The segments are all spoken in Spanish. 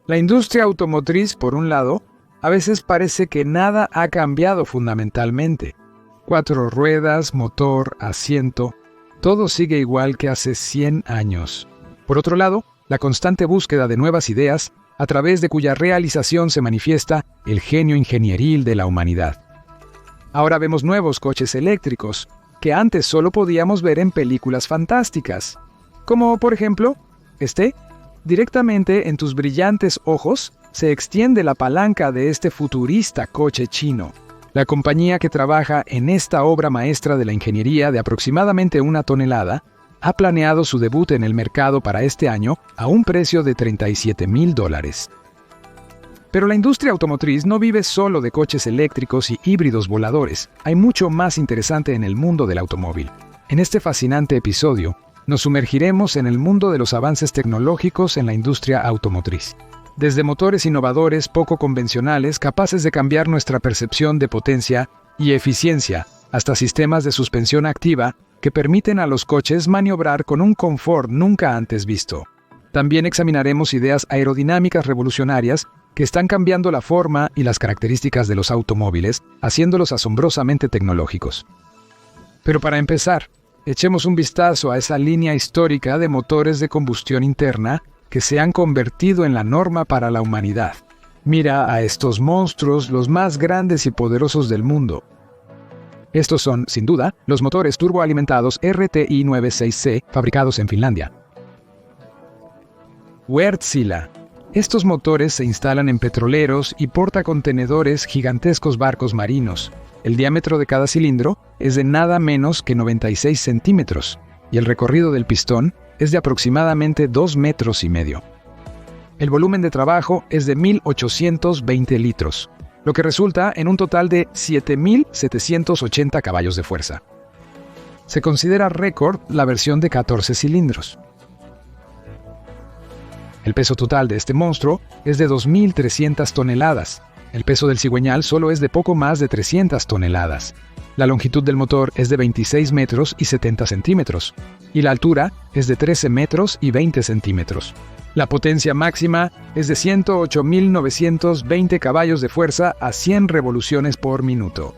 La industria automotriz, por un lado, a veces parece que nada ha cambiado fundamentalmente. 4 ruedas, motor, asiento, todo sigue igual que hace 100 años. Por otro lado, la constante búsqueda de nuevas ideas, a través de cuya realización se manifiesta el genio ingenieril de la humanidad. Ahora vemos nuevos coches eléctricos, que antes solo podíamos ver en películas fantásticas. Como, por ejemplo, directamente en tus brillantes ojos se extiende la palanca de este futurista coche chino. La compañía que trabaja en esta obra maestra de la ingeniería de aproximadamente 1 tonelada ha planeado su debut en el mercado para este año a un precio de $37,000. Pero la industria automotriz no vive solo de coches eléctricos y híbridos voladores. Hay mucho más interesante en el mundo del automóvil. En este fascinante episodio, nos sumergiremos en el mundo de los avances tecnológicos en la industria automotriz. Desde motores innovadores poco convencionales capaces de cambiar nuestra percepción de potencia y eficiencia, hasta sistemas de suspensión activa que permiten a los coches maniobrar con un confort nunca antes visto. También examinaremos ideas aerodinámicas revolucionarias que están cambiando la forma y las características de los automóviles, haciéndolos asombrosamente tecnológicos. Pero para empezar, echemos un vistazo a esa línea histórica de motores de combustión interna que se han convertido en la norma para la humanidad. Mira a estos monstruos, los más grandes y poderosos del mundo. Estos son, sin duda, los motores turboalimentados RTI 96C, fabricados en Finlandia. Wärtsilä. Estos motores se instalan en petroleros y portacontenedores gigantescos barcos marinos. El diámetro de cada cilindro es de nada menos que 96 centímetros, y el recorrido del pistón es de aproximadamente 2,5 metros. El volumen de trabajo es de 1.820 litros, lo que resulta en un total de 7.780 caballos de fuerza. Se considera récord la versión de 14 cilindros. El peso total de este monstruo es de 2.300 toneladas. El peso del cigüeñal solo es de poco más de 300 toneladas. La longitud del motor es de 26 metros y 70 centímetros, y la altura es de 13 metros y 20 centímetros. La potencia máxima es de 108.920 caballos de fuerza a 100 revoluciones por minuto.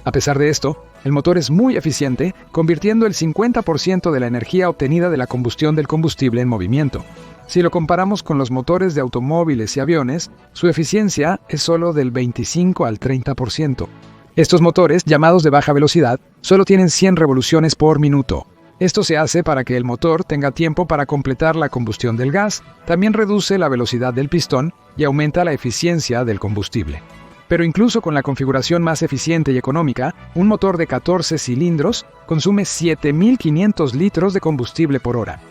A pesar de esto, el motor es muy eficiente, convirtiendo el 50% de la energía obtenida de la combustión del combustible en movimiento. Si lo comparamos con los motores de automóviles y aviones, su eficiencia es solo del 25 al 30%. Estos motores, llamados de baja velocidad, solo tienen 100 revoluciones por minuto. Esto se hace para que el motor tenga tiempo para completar la combustión del gas, también reduce la velocidad del pistón y aumenta la eficiencia del combustible. Pero incluso con la configuración más eficiente y económica, un motor de 14 cilindros consume 7.500 litros de combustible por hora.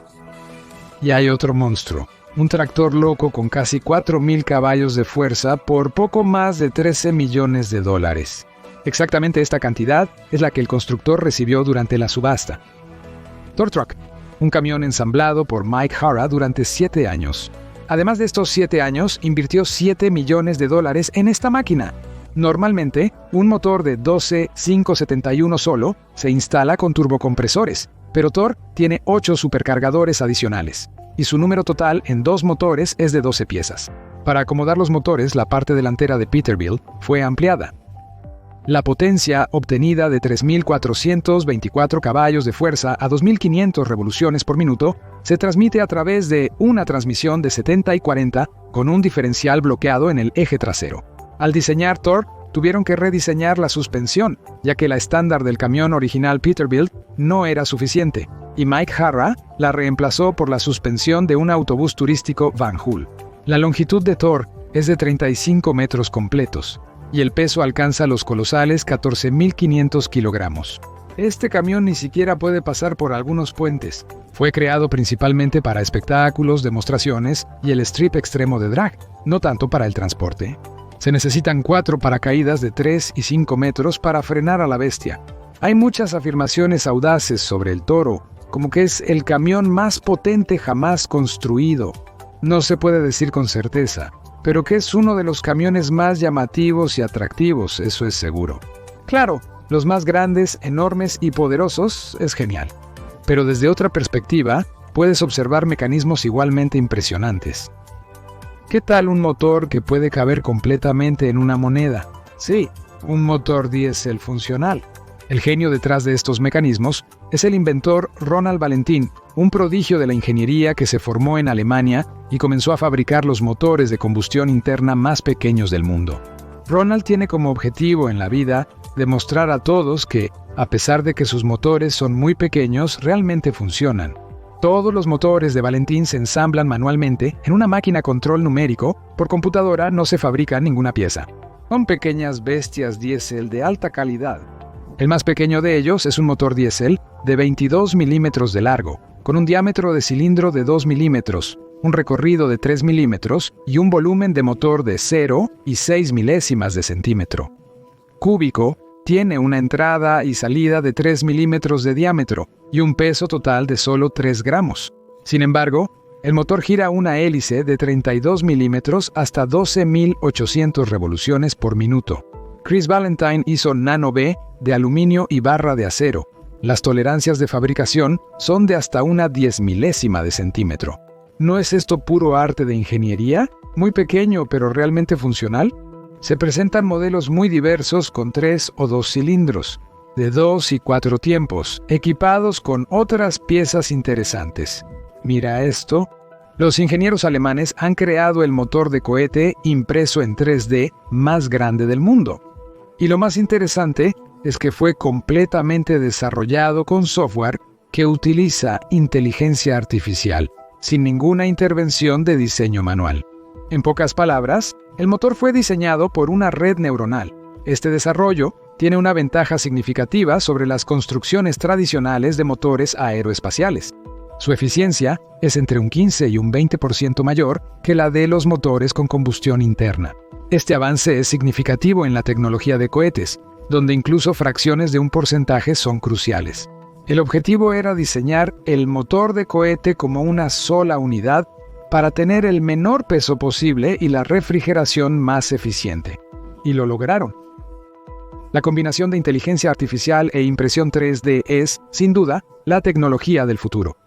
Y hay otro monstruo, un tractor loco con casi 4.000 caballos de fuerza por poco más de $13 millones. Exactamente esta cantidad es la que el constructor recibió durante la subasta. Tortruck, un camión ensamblado por Mike Hara durante 7 años. Además de estos 7 años, invirtió $7 millones en esta máquina. Normalmente, un motor de 12,571 solo se instala con turbocompresores, pero Thor tiene 8 supercargadores adicionales, y su número total en 2 motores es de 12 piezas. Para acomodar los motores, la parte delantera de Peterbilt fue ampliada. La potencia obtenida de 3.424 caballos de fuerza a 2.500 revoluciones por minuto se transmite a través de una transmisión de 70 y 40 con un diferencial bloqueado en el eje trasero. Al diseñar Thor, tuvieron que rediseñar la suspensión, ya que la estándar del camión original Peterbilt no era suficiente, y Mike Hara la reemplazó por la suspensión de un autobús turístico Van Hool. La longitud de Thor es de 35 metros completos, y el peso alcanza los colosales 14.500 kilogramos. Este camión ni siquiera puede pasar por algunos puentes. Fue creado principalmente para espectáculos, demostraciones y el strip extremo de drag, no tanto para el transporte. Se necesitan 4 paracaídas de 3 y 5 metros para frenar a la bestia. Hay muchas afirmaciones audaces sobre el Toro, como que es el camión más potente jamás construido. No se puede decir con certeza, pero que es uno de los camiones más llamativos y atractivos, eso es seguro. Claro, los más grandes, enormes y poderosos es genial. Pero desde otra perspectiva, puedes observar mecanismos igualmente impresionantes. ¿Qué tal un motor que puede caber completamente en una moneda? Sí, un motor diésel funcional. El genio detrás de estos mecanismos es el inventor Ronald Valentin, un prodigio de la ingeniería que se formó en Alemania y comenzó a fabricar los motores de combustión interna más pequeños del mundo. Ronald tiene como objetivo en la vida demostrar a todos que, a pesar de que sus motores son muy pequeños, realmente funcionan. Todos los motores de Valentin se ensamblan manualmente en una máquina control numérico. Por computadora no se fabrica ninguna pieza. Son pequeñas bestias diésel de alta calidad. El más pequeño de ellos es un motor diésel de 22 milímetros de largo, con un diámetro de cilindro de 2 milímetros, un recorrido de 3 milímetros y un volumen de motor de 0 y 6 milésimas de centímetro. Cúbico tiene una entrada y salida de 3 milímetros de diámetro y un peso total de solo 3 gramos. Sin embargo, el motor gira una hélice de 32 milímetros hasta 12.800 revoluciones por minuto. Chris Valentine hizo Nano B de aluminio y barra de acero. Las tolerancias de fabricación son de hasta una 10 milésima de centímetro. ¿No es esto puro arte de ingeniería? Muy pequeño, pero realmente funcional. Se presentan modelos muy diversos con 3 o 2 cilindros, de 2 y 4 tiempos, equipados con otras piezas interesantes. Mira esto. Los ingenieros alemanes han creado el motor de cohete impreso en 3D más grande del mundo. Y lo más interesante es que fue completamente desarrollado con software que utiliza inteligencia artificial, sin ninguna intervención de diseño manual. En pocas palabras, el motor fue diseñado por una red neuronal. Este desarrollo tiene una ventaja significativa sobre las construcciones tradicionales de motores aeroespaciales. Su eficiencia es entre un 15 y un 20% mayor que la de los motores con combustión interna. Este avance es significativo en la tecnología de cohetes, donde incluso fracciones de un porcentaje son cruciales. El objetivo era diseñar el motor de cohete como una sola unidad para tener el menor peso posible y la refrigeración más eficiente. Y lo lograron. La combinación de inteligencia artificial e impresión 3D es, sin duda, la tecnología del futuro.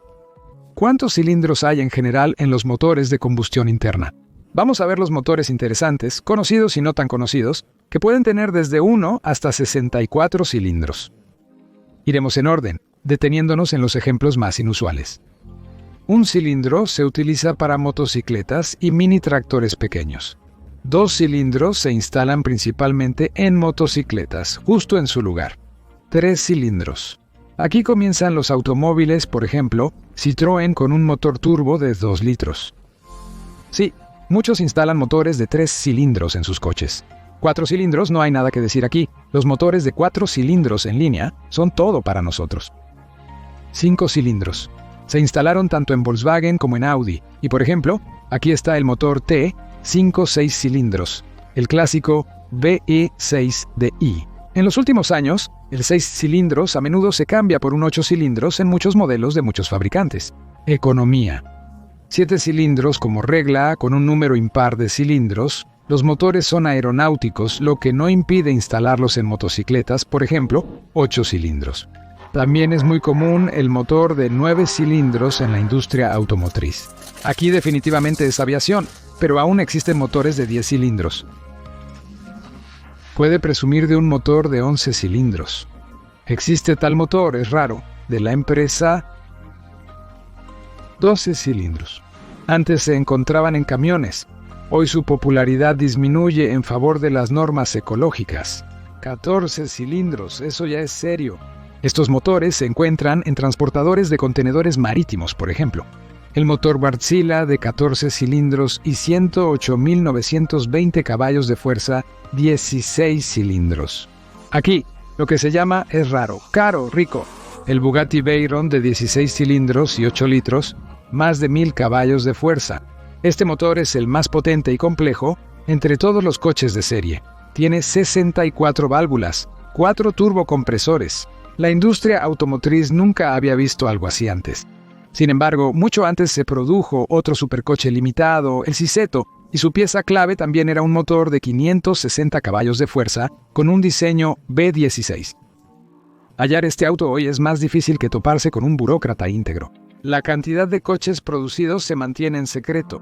¿Cuántos cilindros hay en general en los motores de combustión interna? Vamos a ver los motores interesantes, conocidos y no tan conocidos, que pueden tener desde 1 hasta 64 cilindros. Iremos en orden, deteniéndonos en los ejemplos más inusuales. Un cilindro se utiliza para motocicletas y mini tractores pequeños. 2 cilindros se instalan principalmente en motocicletas, justo en su lugar. 3 cilindros. Aquí comienzan los automóviles, por ejemplo, Citroën con un motor turbo de 2 litros. Sí, muchos instalan motores de 3 cilindros en sus coches. 4 cilindros no hay nada que decir aquí. Los motores de 4 cilindros en línea son todo para nosotros. 5 cilindros. Se instalaron tanto en Volkswagen como en Audi. Y por ejemplo, aquí está el motor T 5-6 cilindros, el clásico VE6DI. En los últimos años, el 6 cilindros a menudo se cambia por un 8 cilindros en muchos modelos de muchos fabricantes. Economía. 7 cilindros como regla, con un número impar de cilindros. Los motores son aeronáuticos, lo que no impide instalarlos en motocicletas, por ejemplo, 8 cilindros. También es muy común el motor de 9 cilindros en la industria automotriz. Aquí definitivamente es aviación, pero aún existen motores de 10 cilindros. Puede presumir de un motor de 11 cilindros. Existe tal motor, es raro, de la empresa 12 cilindros. Antes se encontraban en camiones. Hoy su popularidad disminuye en favor de las normas ecológicas. 14 cilindros, eso ya es serio. Estos motores se encuentran en transportadores de contenedores marítimos, por ejemplo. El motor Wärtsilä de 14 cilindros y 108.920 caballos de fuerza, 16 cilindros. Aquí, lo que se llama es raro, caro, rico. El Bugatti Veyron de 16 cilindros y 8 litros, más de 1.000 caballos de fuerza. Este motor es el más potente y complejo entre todos los coches de serie. Tiene 64 válvulas, 4 turbocompresores. La industria automotriz nunca había visto algo así antes. Sin embargo, mucho antes se produjo otro supercoche limitado, el Cisetto, y su pieza clave también era un motor de 560 caballos de fuerza con un diseño B16. Hallar este auto hoy es más difícil que toparse con un burócrata íntegro. La cantidad de coches producidos se mantiene en secreto.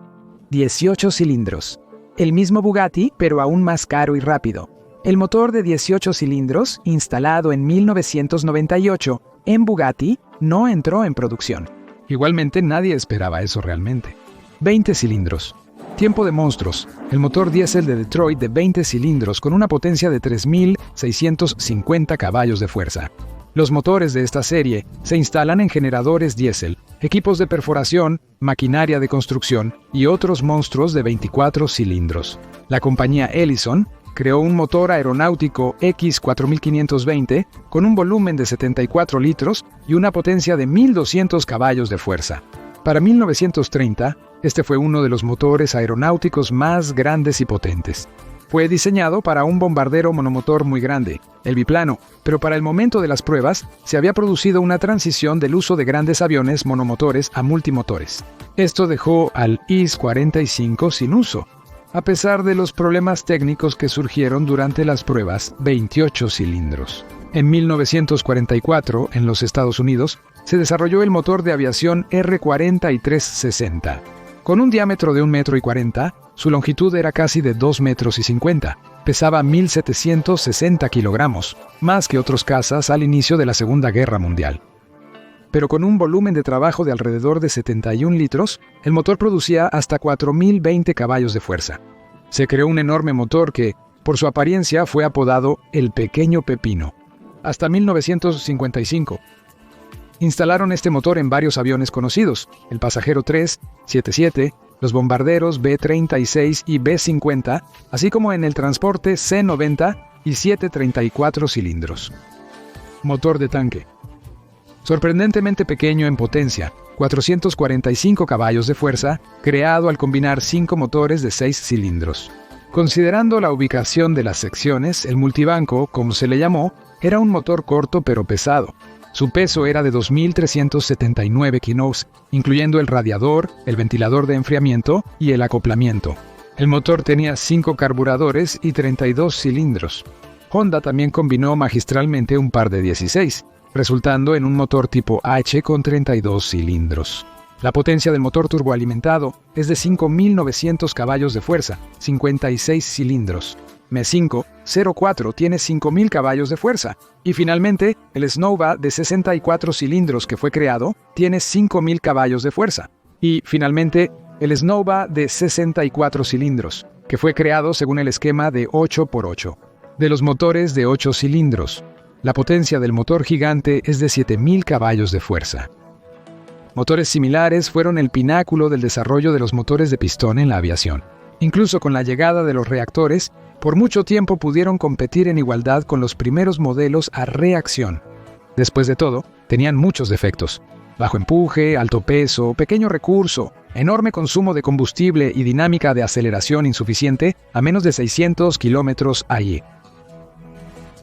18 cilindros. El mismo Bugatti, pero aún más caro y rápido. El motor de 18 cilindros, instalado en 1998 en Bugatti, no entró en producción. Igualmente nadie esperaba eso realmente. 20 cilindros. Tiempo de monstruos. El motor diésel de Detroit de 20 cilindros con una potencia de 3.650 caballos de fuerza. Los motores de esta serie se instalan en generadores diésel, equipos de perforación, maquinaria de construcción y otros monstruos de 24 cilindros. La compañía Ellison creó un motor aeronáutico X4520 con un volumen de 74 litros y una potencia de 1.200 caballos de fuerza. Para 1930, este fue uno de los motores aeronáuticos más grandes y potentes. Fue diseñado para un bombardero monomotor muy grande, el biplano, pero para el momento de las pruebas se había producido una transición del uso de grandes aviones monomotores a multimotores. Esto dejó al IS-45 sin uso, a pesar de los problemas técnicos que surgieron durante las pruebas 28 cilindros. En 1944, en los Estados Unidos, se desarrolló el motor de aviación R-4360. Con un diámetro de 1,40 m, su longitud era casi de 2,50 m. Pesaba 1.760 kilogramos, más que otros cazas al inicio de la Segunda Guerra Mundial. Pero con un volumen de trabajo de alrededor de 71 litros, el motor producía hasta 4.020 caballos de fuerza. Se creó un enorme motor que, por su apariencia, fue apodado el Pequeño Pepino. Hasta 1955. Instalaron este motor en varios aviones conocidos, el Pasajero 3, 77, los bombarderos B-36 y B-50, así como en el transporte C-90 y 734 cilindros. Motor de tanque. Sorprendentemente pequeño en potencia, 445 caballos de fuerza, creado al combinar 5 motores de 6 cilindros. Considerando la ubicación de las secciones, el multibanco, como se le llamó, era un motor corto pero pesado. Su peso era de 2.379 kilos, incluyendo el radiador, el ventilador de enfriamiento y el acoplamiento. El motor tenía 5 carburadores y 32 cilindros. Honda también combinó magistralmente un par de 16, resultando en un motor tipo H con 32 cilindros. La potencia del motor turboalimentado es de 5.900 caballos de fuerza, 56 cilindros. M5 04 tiene 5.000 caballos de fuerza. Y finalmente, el Snowba de 64 cilindros que fue creado tiene 5.000 caballos de fuerza. Y finalmente, el Snowba de 64 cilindros, que fue creado según el esquema de 8x8. De los motores de 8 cilindros, la potencia del motor gigante es de 7.000 caballos de fuerza. Motores similares fueron el pináculo del desarrollo de los motores de pistón en la aviación. Incluso con la llegada de los reactores, por mucho tiempo pudieron competir en igualdad con los primeros modelos a reacción. Después de todo, tenían muchos defectos. Bajo empuje, alto peso, pequeño recurso, enorme consumo de combustible y dinámica de aceleración insuficiente a menos de 600 kilómetros allí.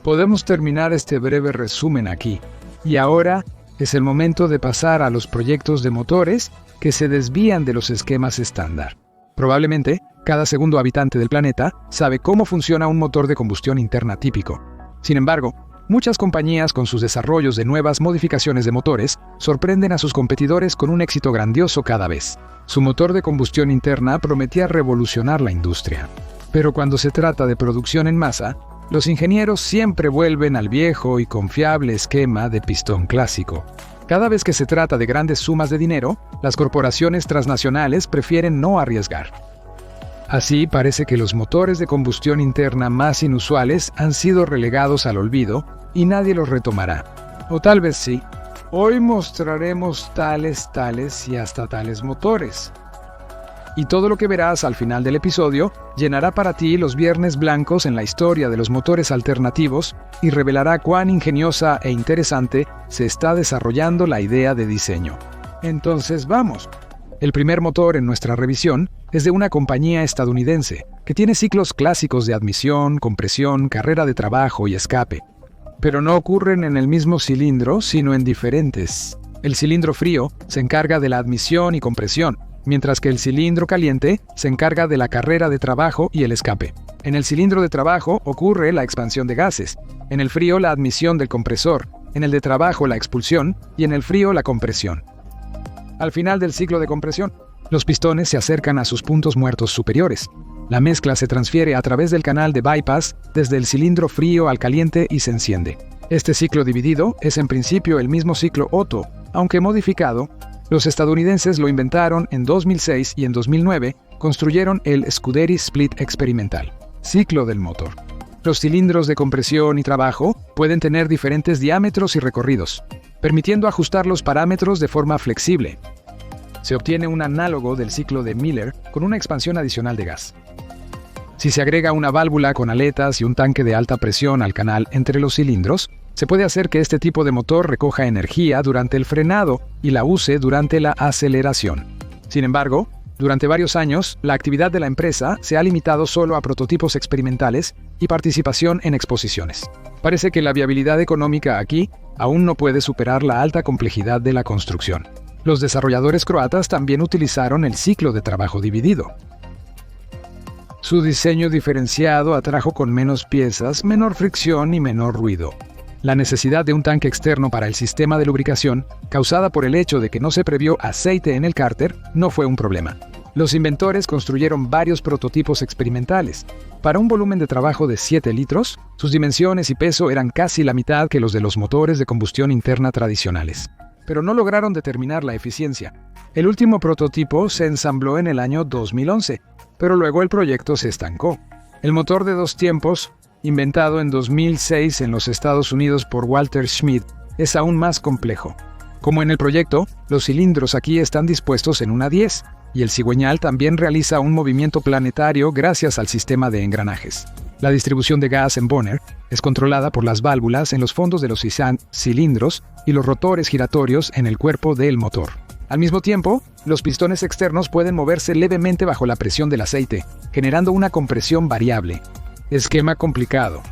Podemos terminar este breve resumen aquí. Y ahora es el momento de pasar a los proyectos de motores que se desvían de los esquemas estándar. Probablemente, cada segundo habitante del planeta sabe cómo funciona un motor de combustión interna típico. Sin embargo, muchas compañías con sus desarrollos de nuevas modificaciones de motores sorprenden a sus competidores con un éxito grandioso cada vez. Su motor de combustión interna prometía revolucionar la industria. Pero cuando se trata de producción en masa, los ingenieros siempre vuelven al viejo y confiable esquema de pistón clásico. Cada vez que se trata de grandes sumas de dinero, las corporaciones transnacionales prefieren no arriesgar. Así parece que los motores de combustión interna más inusuales han sido relegados al olvido y nadie los retomará. O tal vez sí. Hoy mostraremos tales y hasta tales motores. Y todo lo que verás al final del episodio llenará para ti los viernes blancos en la historia de los motores alternativos y revelará cuán ingeniosa e interesante se está desarrollando la idea de diseño. Entonces vamos. El primer motor en nuestra revisión es de una compañía estadounidense que tiene ciclos clásicos de admisión, compresión, carrera de trabajo y escape. Pero no ocurren en el mismo cilindro, sino en diferentes. El cilindro frío se encarga de la admisión y compresión, mientras que el cilindro caliente se encarga de la carrera de trabajo y el escape. En el cilindro de trabajo ocurre la expansión de gases, en el frío la admisión del compresor, en el de trabajo la expulsión y en el frío la compresión. Al final del ciclo de compresión, Los pistones se acercan a sus puntos muertos superiores. La mezcla se transfiere a través del canal de bypass desde el cilindro frío al caliente y se enciende. Este ciclo dividido es en principio el mismo ciclo Otto, aunque modificado. Los estadounidenses lo inventaron en 2006 y en 2009 construyeron el Scudery Split experimental, ciclo del motor. Los cilindros de compresión y trabajo pueden tener diferentes diámetros y recorridos, permitiendo ajustar los parámetros de forma flexible. Se obtiene un análogo del ciclo de Miller con una expansión adicional de gas. Si se agrega una válvula con aletas y un tanque de alta presión al canal entre los cilindros, se puede hacer que este tipo de motor recoja energía durante el frenado y la use durante la aceleración. Sin embargo, durante varios años, la actividad de la empresa se ha limitado solo a prototipos experimentales y participación en exposiciones. Parece que la viabilidad económica aquí aún no puede superar la alta complejidad de la construcción. Los desarrolladores croatas también utilizaron el ciclo de trabajo dividido. Su diseño diferenciado atrajo con menos piezas, menor fricción y menor ruido. La necesidad de un tanque externo para el sistema de lubricación, causada por el hecho de que no se previó aceite en el cárter, no fue un problema. Los inventores construyeron varios prototipos experimentales. Para un volumen de trabajo de 7 litros, sus dimensiones y peso eran casi la mitad que los de los motores de combustión interna tradicionales. Pero no lograron determinar la eficiencia. El último prototipo se ensambló en el año 2011, pero luego el proyecto se estancó. El motor de 2 tiempos, inventado en 2006 en los Estados Unidos por Walter Schmidt, es aún más complejo. Como en el proyecto, los cilindros aquí están dispuestos en una 10, y el cigüeñal también realiza un movimiento planetario gracias al sistema de engranajes. La distribución de gas en Bonner es controlada por las válvulas en los fondos de los cilindros y los rotores giratorios en el cuerpo del motor. Al mismo tiempo, los pistones externos pueden moverse levemente bajo la presión del aceite, generando una compresión variable. Esquema complicado.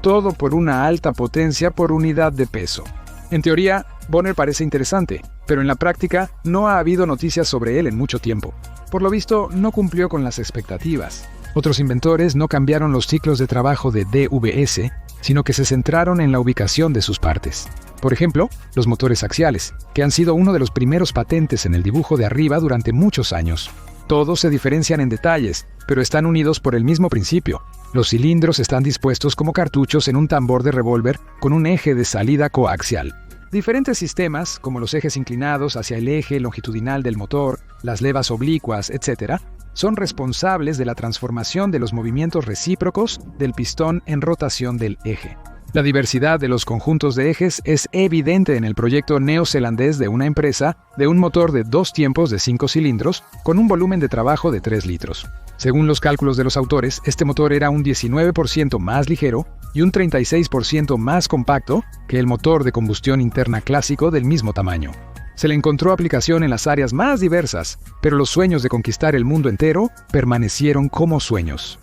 Todo por una alta potencia por unidad de peso. En teoría, Bonner parece interesante, pero en la práctica no ha habido noticias sobre él en mucho tiempo. Por lo visto, no cumplió con las expectativas. Otros inventores no cambiaron los ciclos de trabajo de DVS, sino que se centraron en la ubicación de sus partes. Por ejemplo, los motores axiales, que han sido uno de los primeros patentes en el dibujo de arriba durante muchos años. Todos se diferencian en detalles, pero están unidos por el mismo principio. Los cilindros están dispuestos como cartuchos en un tambor de revólver con un eje de salida coaxial. Diferentes sistemas, como los ejes inclinados hacia el eje longitudinal del motor, las levas oblicuas, etc., son responsables de la transformación de los movimientos recíprocos del pistón en rotación del eje. La diversidad de los conjuntos de ejes es evidente en el proyecto neozelandés de una empresa de un motor de 2 tiempos de 5 cilindros con un volumen de trabajo de 3 litros. Según los cálculos de los autores, este motor era un 19% más ligero y un 36% más compacto que el motor de combustión interna clásico del mismo tamaño. Se le encontró aplicación en las áreas más diversas, pero los sueños de conquistar el mundo entero permanecieron como sueños.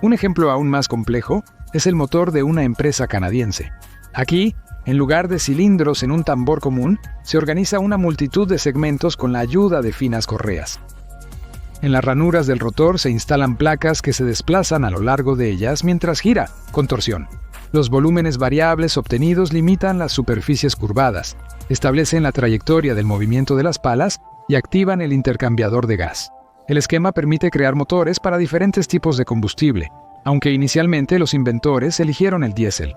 Un ejemplo aún más complejo es el motor de una empresa canadiense. Aquí, en lugar de cilindros en un tambor común, se organiza una multitud de segmentos con la ayuda de finas correas. En las ranuras del rotor se instalan placas que se desplazan a lo largo de ellas mientras gira, con torsión. Los volúmenes variables obtenidos limitan las superficies curvadas, establecen la trayectoria del movimiento de las palas y activan el intercambiador de gas. El esquema permite crear motores para diferentes tipos de combustible, aunque inicialmente los inventores eligieron el diésel.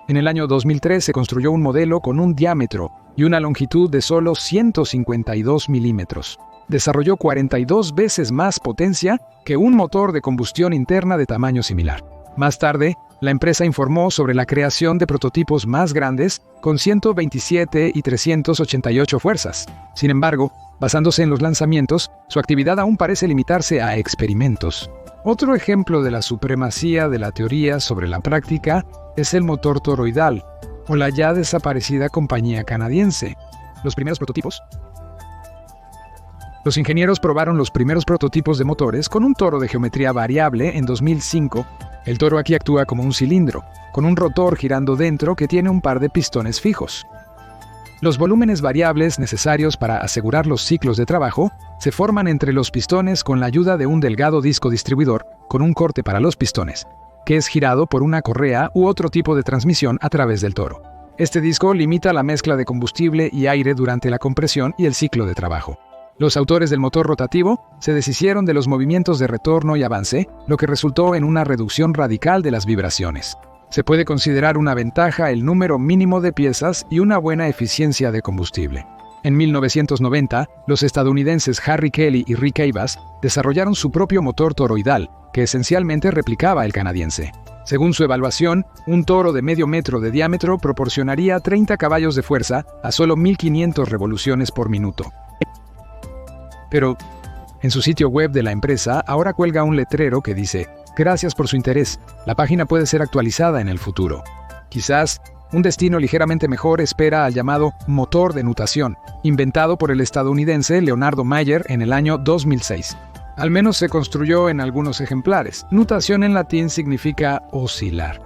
En el año 2003 se construyó un modelo con un diámetro y una longitud de solo 152 milímetros. Desarrolló 42 veces más potencia que un motor de combustión interna de tamaño similar. Más tarde, la empresa informó sobre la creación de prototipos más grandes con 127 y 388 fuerzas. Sin embargo, basándose en los lanzamientos, su actividad aún parece limitarse a experimentos. Otro ejemplo de la supremacía de la teoría sobre la práctica es el motor toroidal, o la ya desaparecida compañía canadiense. Los ingenieros probaron los primeros prototipos de motores con un toro de geometría variable en 2005. El toro aquí actúa como un cilindro, con un rotor girando dentro que tiene un par de pistones fijos. Los volúmenes variables necesarios para asegurar los ciclos de trabajo se forman entre los pistones con la ayuda de un delgado disco distribuidor con un corte para los pistones, que es girado por una correa u otro tipo de transmisión a través del toro. Este disco limita la mezcla de combustible y aire durante la compresión y el ciclo de trabajo. Los autores del motor rotativo se deshicieron de los movimientos de retorno y avance, lo que resultó en una reducción radical de las vibraciones. Se puede considerar una ventaja el número mínimo de piezas y una buena eficiencia de combustible. En 1990, los estadounidenses Harry Kelly y Rick Abbas desarrollaron su propio motor toroidal, que esencialmente replicaba el canadiense. Según su evaluación, un toro de medio metro de diámetro proporcionaría 30 caballos de fuerza a solo 1500 revoluciones por minuto. Pero, en su sitio web de la empresa ahora cuelga un letrero que dice: "Gracias por su interés. La página puede ser actualizada en el futuro". Quizás un destino ligeramente mejor espera al llamado motor de nutación, inventado por el estadounidense Leonardo Mayer en el año 2006. Al menos se construyó en algunos ejemplares. Nutación en latín significa oscilar.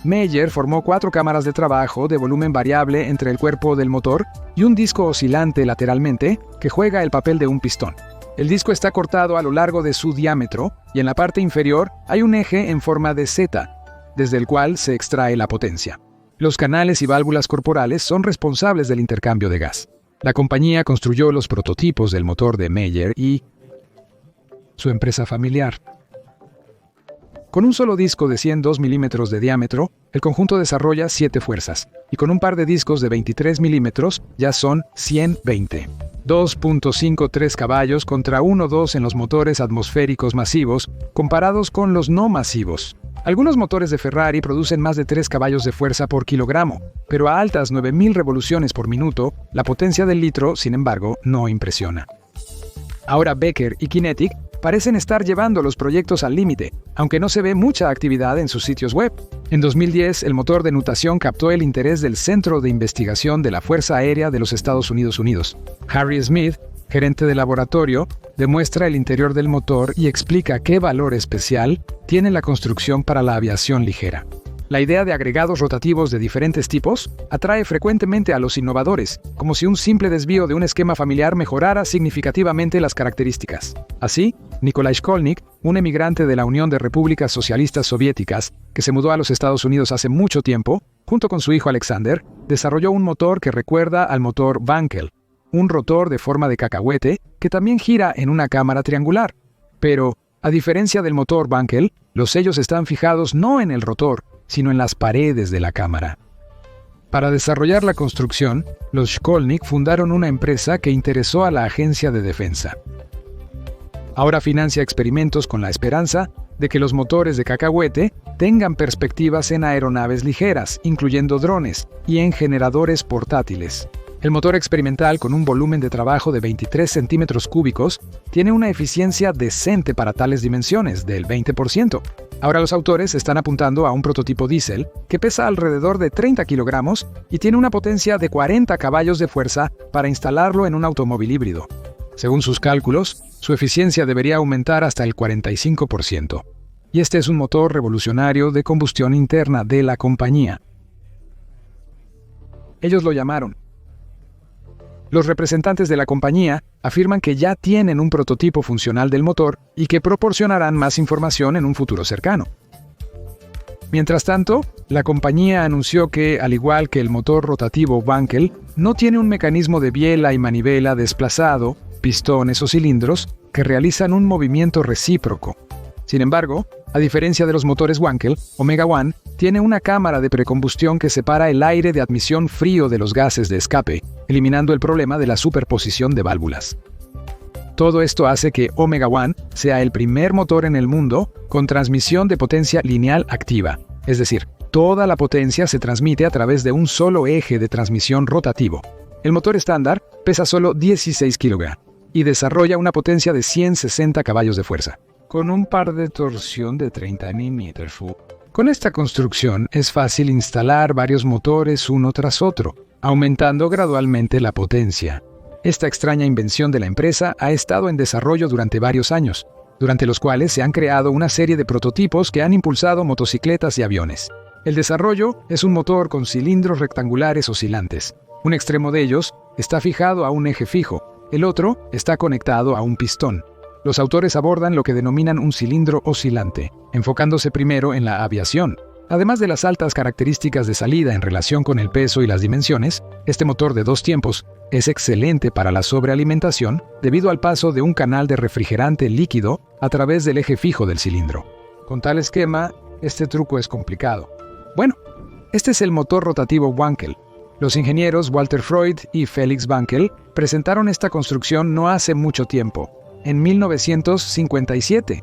Mayer formó 4 cámaras de trabajo de volumen variable entre el cuerpo del motor y un disco oscilante lateralmente que juega el papel de un pistón. El disco está cortado a lo largo de su diámetro y en la parte inferior hay un eje en forma de Z, desde el cual se extrae la potencia. Los canales y válvulas corporales son responsables del intercambio de gas. La compañía construyó los prototipos del motor de Mayer y su empresa familiar. Con un solo disco de 102 milímetros de diámetro, el conjunto desarrolla 7 fuerzas, y con un par de discos de 23 milímetros ya son 120. 2.53 caballos contra 1.2 en los motores atmosféricos masivos, comparados con los no masivos. Algunos motores de Ferrari producen más de 3 caballos de fuerza por kilogramo, pero a altas 9000 revoluciones por minuto, la potencia del litro, sin embargo, no impresiona. Ahora Becker y Kinetic parecen estar llevando los proyectos al límite, aunque no se ve mucha actividad en sus sitios web. En 2010, el motor de nutación captó el interés del Centro de Investigación de la Fuerza Aérea de los Estados Unidos. Harry Smith, gerente de laboratorio, demuestra el interior del motor y explica qué valor especial tiene la construcción para la aviación ligera. La idea de agregados rotativos de diferentes tipos atrae frecuentemente a los innovadores, como si un simple desvío de un esquema familiar mejorara significativamente las características. Así, Nikolai Shkolnik, un emigrante de la Unión de Repúblicas Socialistas Soviéticas, que se mudó a los Estados Unidos hace mucho tiempo, junto con su hijo Alexander, desarrolló un motor que recuerda al motor Wankel, un rotor de forma de cacahuete que también gira en una cámara triangular. Pero, a diferencia del motor Wankel, los sellos están fijados no en el rotor, sino en las paredes de la cámara. Para desarrollar la construcción, los Shkolnik fundaron una empresa que interesó a la Agencia de Defensa. Ahora financia experimentos con la esperanza de que los motores de cacahuete tengan perspectivas en aeronaves ligeras, incluyendo drones, y en generadores portátiles. El motor experimental, con un volumen de trabajo de 23 centímetros cúbicos, tiene una eficiencia decente para tales dimensiones, del 20%. Ahora los autores están apuntando a un prototipo diésel que pesa alrededor de 30 kilogramos y tiene una potencia de 40 caballos de fuerza para instalarlo en un automóvil híbrido. Según sus cálculos, su eficiencia debería aumentar hasta el 45%. Y este es un motor revolucionario de combustión interna de la compañía. Ellos lo llamaron. Los representantes de la compañía afirman que ya tienen un prototipo funcional del motor y que proporcionarán más información en un futuro cercano. Mientras tanto, la compañía anunció que, al igual que el motor rotativo Wankel, no tiene un mecanismo de biela y manivela desplazado, pistones o cilindros que realizan un movimiento recíproco. Sin embargo, a diferencia de los motores Wankel, Omega One tiene una cámara de precombustión que separa el aire de admisión frío de los gases de escape, eliminando el problema de la superposición de válvulas. Todo esto hace que Omega One sea el primer motor en el mundo con transmisión de potencia lineal activa, es decir, toda la potencia se transmite a través de un solo eje de transmisión rotativo. El motor estándar pesa solo 16 kg y desarrolla una potencia de 160 caballos de fuerza, con un par de torsión de 30 Nm. Con esta construcción es fácil instalar varios motores uno tras otro, aumentando gradualmente la potencia. Esta extraña invención de la empresa ha estado en desarrollo durante varios años, durante los cuales se han creado una serie de prototipos que han impulsado motocicletas y aviones. El desarrollo es un motor con cilindros rectangulares oscilantes. Un extremo de ellos está fijado a un eje fijo, el otro está conectado a un pistón. Los autores abordan lo que denominan un cilindro oscilante, enfocándose primero en la aviación. Además de las altas características de salida en relación con el peso y las dimensiones, este motor de 2 tiempos es excelente para la sobrealimentación debido al paso de un canal de refrigerante líquido a través del eje fijo del cilindro. Con tal esquema, este truco es complicado. Bueno, este es el motor rotativo Wankel. Los ingenieros Walter Freud y Felix Wankel presentaron esta construcción no hace mucho tiempo, en 1957.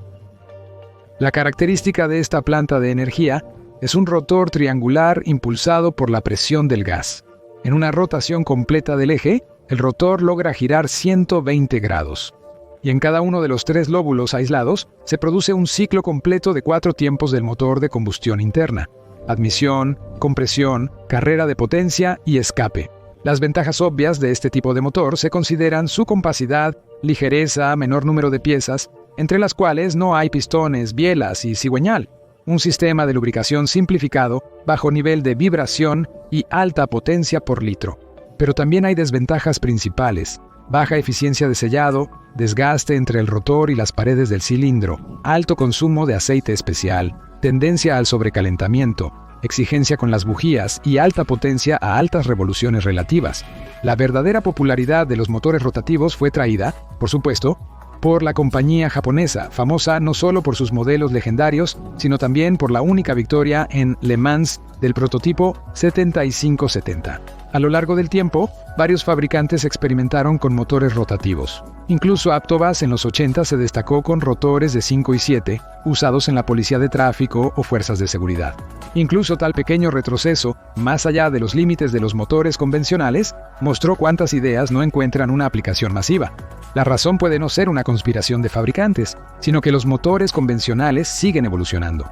La característica de esta planta de energía es un rotor triangular impulsado por la presión del gas. En una rotación completa del eje, el rotor logra girar 120 grados. Y en cada uno de los 3 lóbulos aislados se produce un ciclo completo de 4 tiempos del motor de combustión interna: admisión, compresión, carrera de potencia y escape. Las ventajas obvias de este tipo de motor se consideran su compacidad, ligereza, menor número de piezas, entre las cuales no hay pistones, bielas y cigüeñal. Un sistema de lubricación simplificado, bajo nivel de vibración y alta potencia por litro. Pero también hay desventajas principales: baja eficiencia de sellado, desgaste entre el rotor y las paredes del cilindro, alto consumo de aceite especial, tendencia al sobrecalentamiento, exigencia con las bujías y alta potencia a altas revoluciones relativas. La verdadera popularidad de los motores rotativos fue traída, por supuesto, por la compañía japonesa, famosa no solo por sus modelos legendarios, sino también por la única victoria en Le Mans del prototipo 7570. A lo largo del tiempo, varios fabricantes experimentaron con motores rotativos. Incluso Aptovaz en los 80 se destacó con rotores de 5 y 7, usados en la policía de tráfico o fuerzas de seguridad. Incluso tal pequeño retroceso, más allá de los límites de los motores convencionales, mostró cuántas ideas no encuentran una aplicación masiva. La razón puede no ser una conspiración de fabricantes, sino que los motores convencionales siguen evolucionando.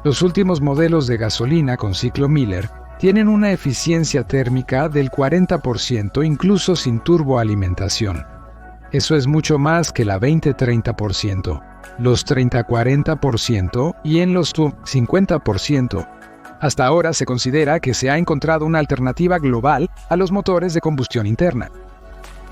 Los últimos modelos de gasolina con ciclo Miller tienen una eficiencia térmica del 40% incluso sin turboalimentación. Eso es mucho más que la 20-30%, los 30-40% y en los 50%. Hasta ahora se considera que se ha encontrado una alternativa global a los motores de combustión interna.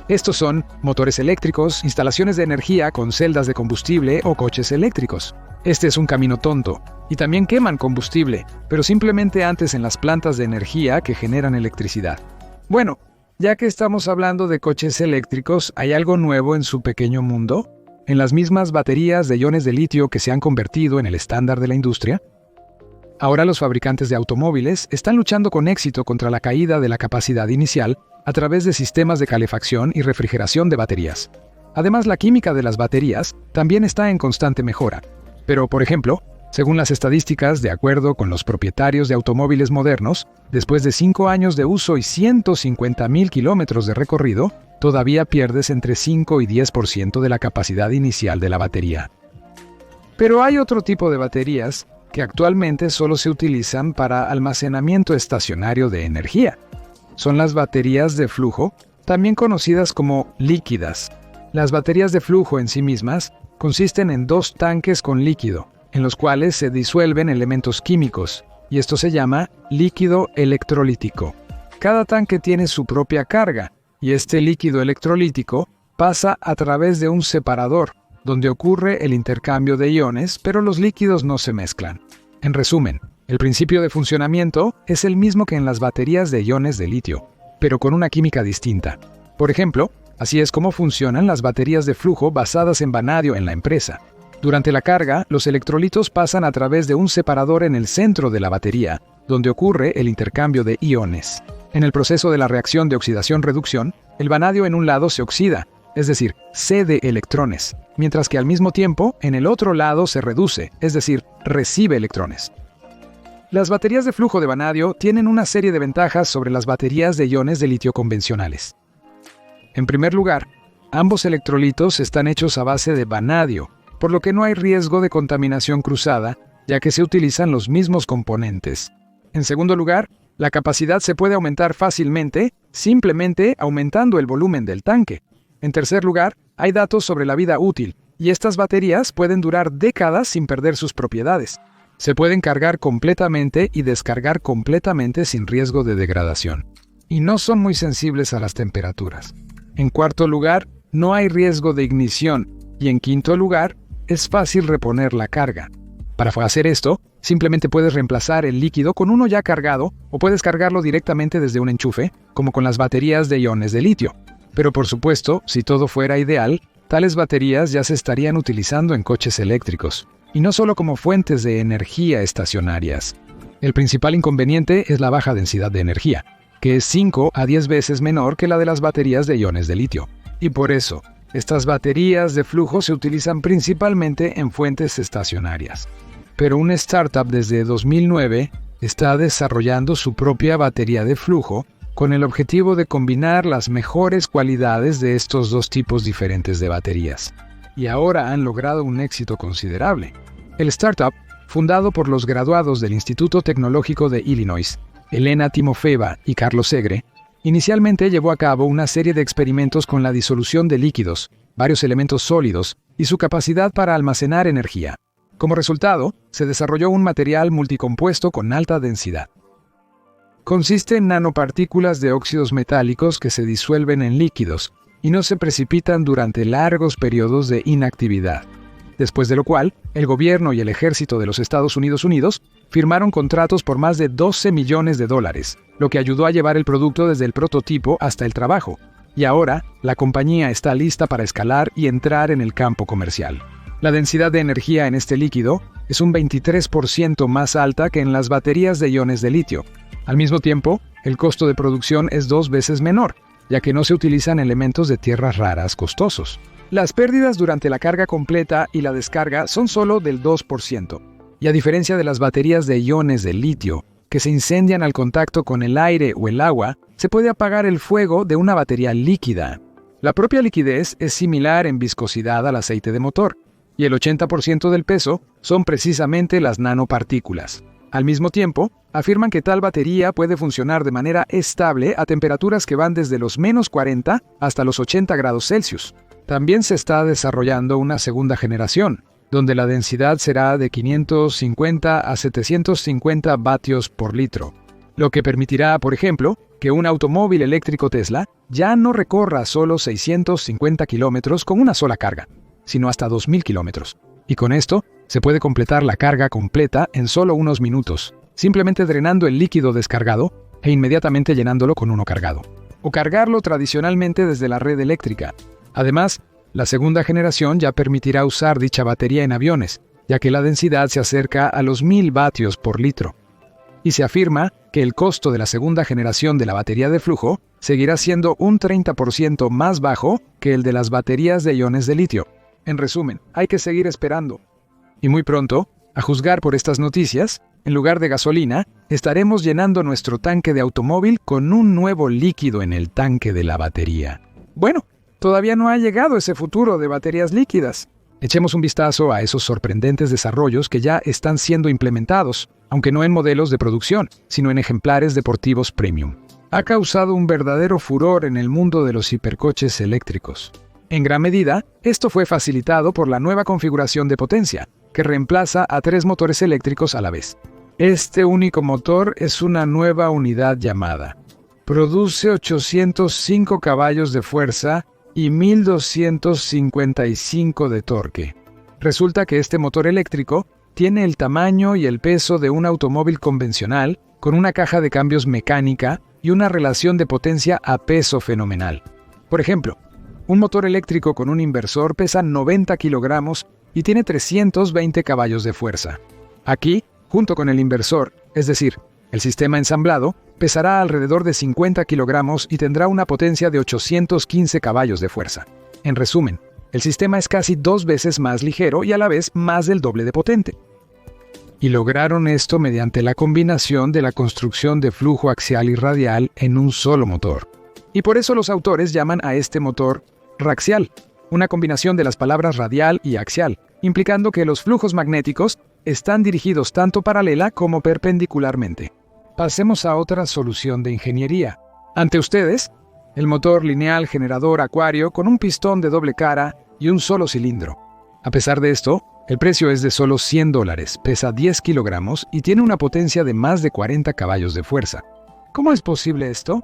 Estos son motores eléctricos, instalaciones de energía con celdas de combustible o coches eléctricos. Este es un camino tonto, y también queman combustible, pero simplemente antes en las plantas de energía que generan electricidad. Bueno, ya que estamos hablando de coches eléctricos, ¿hay algo nuevo en su pequeño mundo? ¿En las mismas baterías de iones de litio que se han convertido en el estándar de la industria? Ahora los fabricantes de automóviles están luchando con éxito contra la caída de la capacidad inicial a través de sistemas de calefacción y refrigeración de baterías. Además, la química de las baterías también está en constante mejora. Pero, por ejemplo, según las estadísticas, de acuerdo con los propietarios de automóviles modernos, después de 5 años de uso y 150,000 kilómetros de recorrido, todavía pierdes entre 5 y 10% de la capacidad inicial de la batería. Pero hay otro tipo de baterías que actualmente solo se utilizan para almacenamiento estacionario de energía. Son las baterías de flujo, también conocidas como líquidas. Las baterías de flujo en sí mismas consisten en 2 tanques con líquido, en los cuales se disuelven elementos químicos, y esto se llama líquido electrolítico. Cada tanque tiene su propia carga, y este líquido electrolítico pasa a través de un separador, donde ocurre el intercambio de iones, pero los líquidos no se mezclan. En resumen, el principio de funcionamiento es el mismo que en las baterías de iones de litio, pero con una química distinta. Por ejemplo, así es como funcionan las baterías de flujo basadas en vanadio en la empresa. Durante la carga, los electrolitos pasan a través de un separador en el centro de la batería, donde ocurre el intercambio de iones. En el proceso de la reacción de oxidación-reducción, el vanadio en un lado se oxida, es decir, cede electrones, mientras que al mismo tiempo, en el otro lado se reduce, es decir, recibe electrones. Las baterías de flujo de vanadio tienen una serie de ventajas sobre las baterías de iones de litio convencionales. En primer lugar, ambos electrolitos están hechos a base de vanadio, por lo que no hay riesgo de contaminación cruzada, ya que se utilizan los mismos componentes. En segundo lugar, la capacidad se puede aumentar fácilmente, simplemente aumentando el volumen del tanque. En tercer lugar, hay datos sobre la vida útil, y estas baterías pueden durar décadas sin perder sus propiedades. Se pueden cargar completamente y descargar completamente sin riesgo de degradación. Y no son muy sensibles a las temperaturas. En cuarto lugar, no hay riesgo de ignición. Y en quinto lugar, es fácil reponer la carga. Para hacer esto, simplemente puedes reemplazar el líquido con uno ya cargado o puedes cargarlo directamente desde un enchufe, como con las baterías de iones de litio. Pero por supuesto, si todo fuera ideal, tales baterías ya se estarían utilizando en coches eléctricos, y no solo como fuentes de energía estacionarias. El principal inconveniente es la baja densidad de energía, que es 5 a 10 veces menor que la de las baterías de iones de litio. Y por eso, estas baterías de flujo se utilizan principalmente en fuentes estacionarias. Pero una startup desde 2009 está desarrollando su propia batería de flujo con el objetivo de combinar las mejores cualidades de estos dos tipos diferentes de baterías. Y ahora han logrado un éxito considerable. El startup, fundado por los graduados del Instituto Tecnológico de Illinois, Elena Timofeeva y Carlos Segre, inicialmente llevó a cabo una serie de experimentos con la disolución de líquidos, varios elementos sólidos y su capacidad para almacenar energía. Como resultado, se desarrolló un material multicompuesto con alta densidad. Consiste en nanopartículas de óxidos metálicos que se disuelven en líquidos y no se precipitan durante largos periodos de inactividad. Después de lo cual, el gobierno y el ejército de los Estados Unidos firmaron contratos por más de $12 millones, lo que ayudó a llevar el producto desde el prototipo hasta el trabajo. Y ahora, la compañía está lista para escalar y entrar en el campo comercial. La densidad de energía en este líquido es un 23% más alta que en las baterías de iones de litio. Al mismo tiempo, el costo de producción es 2 veces menor, ya que no se utilizan elementos de tierras raras costosos. Las pérdidas durante la carga completa y la descarga son solo del 2%. Y a diferencia de las baterías de iones de litio, que se incendian al contacto con el aire o el agua, se puede apagar el fuego de una batería líquida. La propia liquidez es similar en viscosidad al aceite de motor, y el 80% del peso son precisamente las nanopartículas. Al mismo tiempo, afirman que tal batería puede funcionar de manera estable a temperaturas que van desde los -40 hasta los 80 grados Celsius. También se está desarrollando una segunda generación, donde la densidad será de 550 a 750 vatios por litro, lo que permitirá, por ejemplo, que un automóvil eléctrico Tesla ya no recorra solo 650 kilómetros con una sola carga, sino hasta 2.000 kilómetros. Y con esto, se puede completar la carga completa en solo unos minutos, simplemente drenando el líquido descargado e inmediatamente llenándolo con uno cargado, o cargarlo tradicionalmente desde la red eléctrica. Además, la segunda generación ya permitirá usar dicha batería en aviones, ya que la densidad se acerca a los 1.000 vatios por litro. Y se afirma que el costo de la segunda generación de la batería de flujo seguirá siendo un 30% más bajo que el de las baterías de iones de litio. En resumen, hay que seguir esperando. Y muy pronto, a juzgar por estas noticias, en lugar de gasolina, estaremos llenando nuestro tanque de automóvil con un nuevo líquido en el tanque de la batería. Bueno, todavía no ha llegado ese futuro de baterías líquidas. Echemos un vistazo a esos sorprendentes desarrollos que ya están siendo implementados, aunque no en modelos de producción, sino en ejemplares deportivos premium. Ha causado un verdadero furor en el mundo de los hipercoches eléctricos. En gran medida, esto fue facilitado por la nueva configuración de potencia, que reemplaza a 3 motores eléctricos a la vez. Este único motor es una nueva unidad llamada. Produce 805 caballos de fuerza y 1.255 de torque. Resulta que este motor eléctrico tiene el tamaño y el peso de un automóvil convencional, con una caja de cambios mecánica y una relación de potencia a peso fenomenal. Por ejemplo, un motor eléctrico con un inversor pesa 90 kilogramos y tiene 320 caballos de fuerza. Aquí, junto con el inversor, es decir, el sistema ensamblado, pesará alrededor de 50 kilogramos y tendrá una potencia de 815 caballos de fuerza. En resumen, el sistema es casi 2 veces más ligero y a la vez más del doble de potente. Y lograron esto mediante la combinación de la construcción de flujo axial y radial en un solo motor. Y por eso los autores llaman a este motor raxial, una combinación de las palabras radial y axial, implicando que los flujos magnéticos están dirigidos tanto paralela como perpendicularmente. Pasemos a otra solución de ingeniería. Ante ustedes, el motor lineal generador Aquario con un pistón de doble cara y un solo cilindro. A pesar de esto, el precio es de solo $100, pesa 10 kilogramos y tiene una potencia de más de 40 caballos de fuerza. ¿Cómo es posible esto?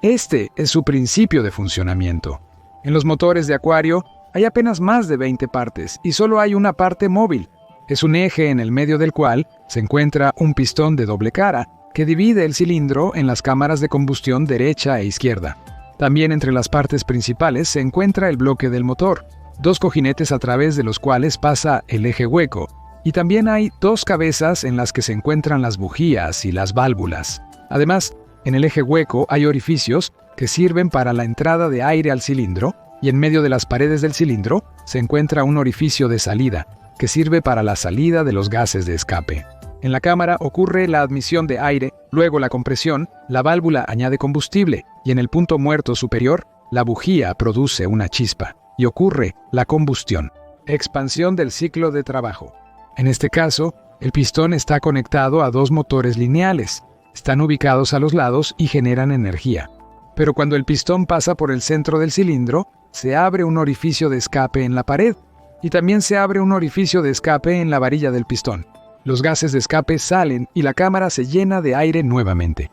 Este es su principio de funcionamiento. En los motores de Aquario hay apenas más de 20 partes y solo hay una parte móvil, Es un eje en el medio del cual se encuentra un pistón de doble cara que divide el cilindro en las cámaras de combustión derecha e izquierda. También entre las partes principales se encuentra el bloque del motor, dos cojinetes a través de los cuales pasa el eje hueco, y también hay dos cabezas en las que se encuentran las bujías y las válvulas. Además, en el eje hueco hay orificios que sirven para la entrada de aire al cilindro, y en medio de las paredes del cilindro se encuentra un orificio de salida, que sirve para la salida de los gases de escape. En la cámara ocurre la admisión de aire, luego la compresión, la válvula añade combustible, y en el punto muerto superior, la bujía produce una chispa, y ocurre la combustión. Expansión del ciclo de trabajo. En este caso, el pistón está conectado a dos motores lineales. Están ubicados a los lados y generan energía. Pero cuando el pistón pasa por el centro del cilindro, se abre un orificio de escape en la pared, y también se abre un orificio de escape en la varilla del pistón. Los gases de escape salen y la cámara se llena de aire nuevamente.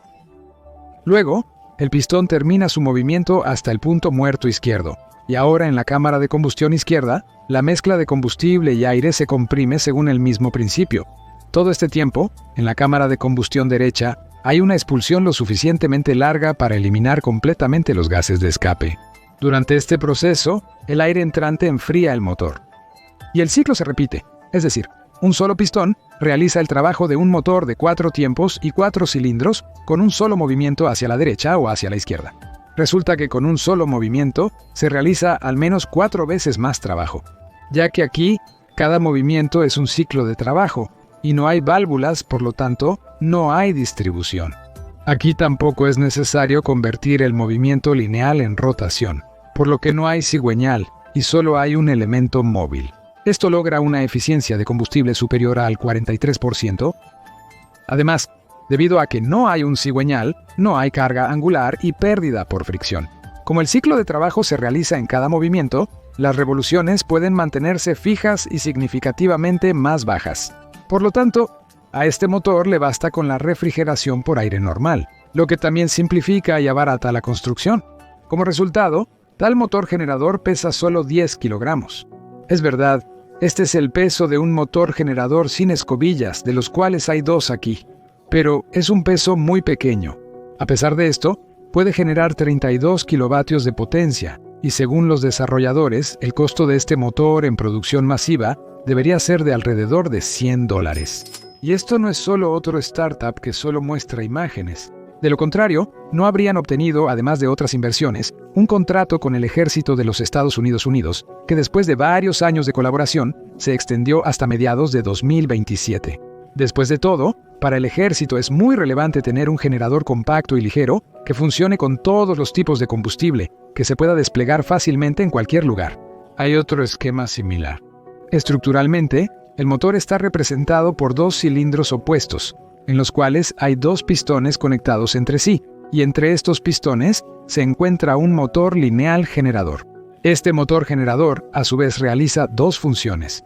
Luego, el pistón termina su movimiento hasta el punto muerto izquierdo, y ahora en la cámara de combustión izquierda, la mezcla de combustible y aire se comprime según el mismo principio. Todo este tiempo, en la cámara de combustión derecha, hay una expulsión lo suficientemente larga para eliminar completamente los gases de escape. Durante este proceso, el aire entrante enfría el motor. Y el ciclo se repite, es decir, un solo pistón realiza el trabajo de un motor de 4 tiempos y 4 cilindros con un solo movimiento hacia la derecha o hacia la izquierda. Resulta que con un solo movimiento se realiza al menos 4 veces más trabajo, ya que aquí cada movimiento es un ciclo de trabajo y no hay válvulas, por lo tanto, no hay distribución. Aquí tampoco es necesario convertir el movimiento lineal en rotación, por lo que no hay cigüeñal y solo hay un elemento móvil. Esto logra una eficiencia de combustible superior al 43%. Además, debido a que no hay un cigüeñal, no hay carga angular y pérdida por fricción. Como el ciclo de trabajo se realiza en cada movimiento, las revoluciones pueden mantenerse fijas y significativamente más bajas. Por lo tanto, a este motor le basta con la refrigeración por aire normal, lo que también simplifica y abarata la construcción. Como resultado, tal motor generador pesa solo 10 kilogramos. Es verdad, este es el peso de un motor generador sin escobillas, de los cuales hay 2 aquí, pero es un peso muy pequeño. A pesar de esto, puede generar 32 kilovatios de potencia, y según los desarrolladores, el costo de este motor en producción masiva debería ser de alrededor de $100. Y esto no es solo otro startup que solo muestra imágenes. De lo contrario, no habrían obtenido, además de otras inversiones, un contrato con el Ejército de los Estados Unidos, que después de varios años de colaboración, se extendió hasta mediados de 2027. Después de todo, para el Ejército es muy relevante tener un generador compacto y ligero que funcione con todos los tipos de combustible, que se pueda desplegar fácilmente en cualquier lugar. Hay otro esquema similar. Estructuralmente, el motor está representado por 2 cilindros opuestos, en los cuales hay 2 pistones conectados entre sí, y entre estos pistones se encuentra un motor lineal generador. Este motor generador, a su vez, realiza 2 funciones.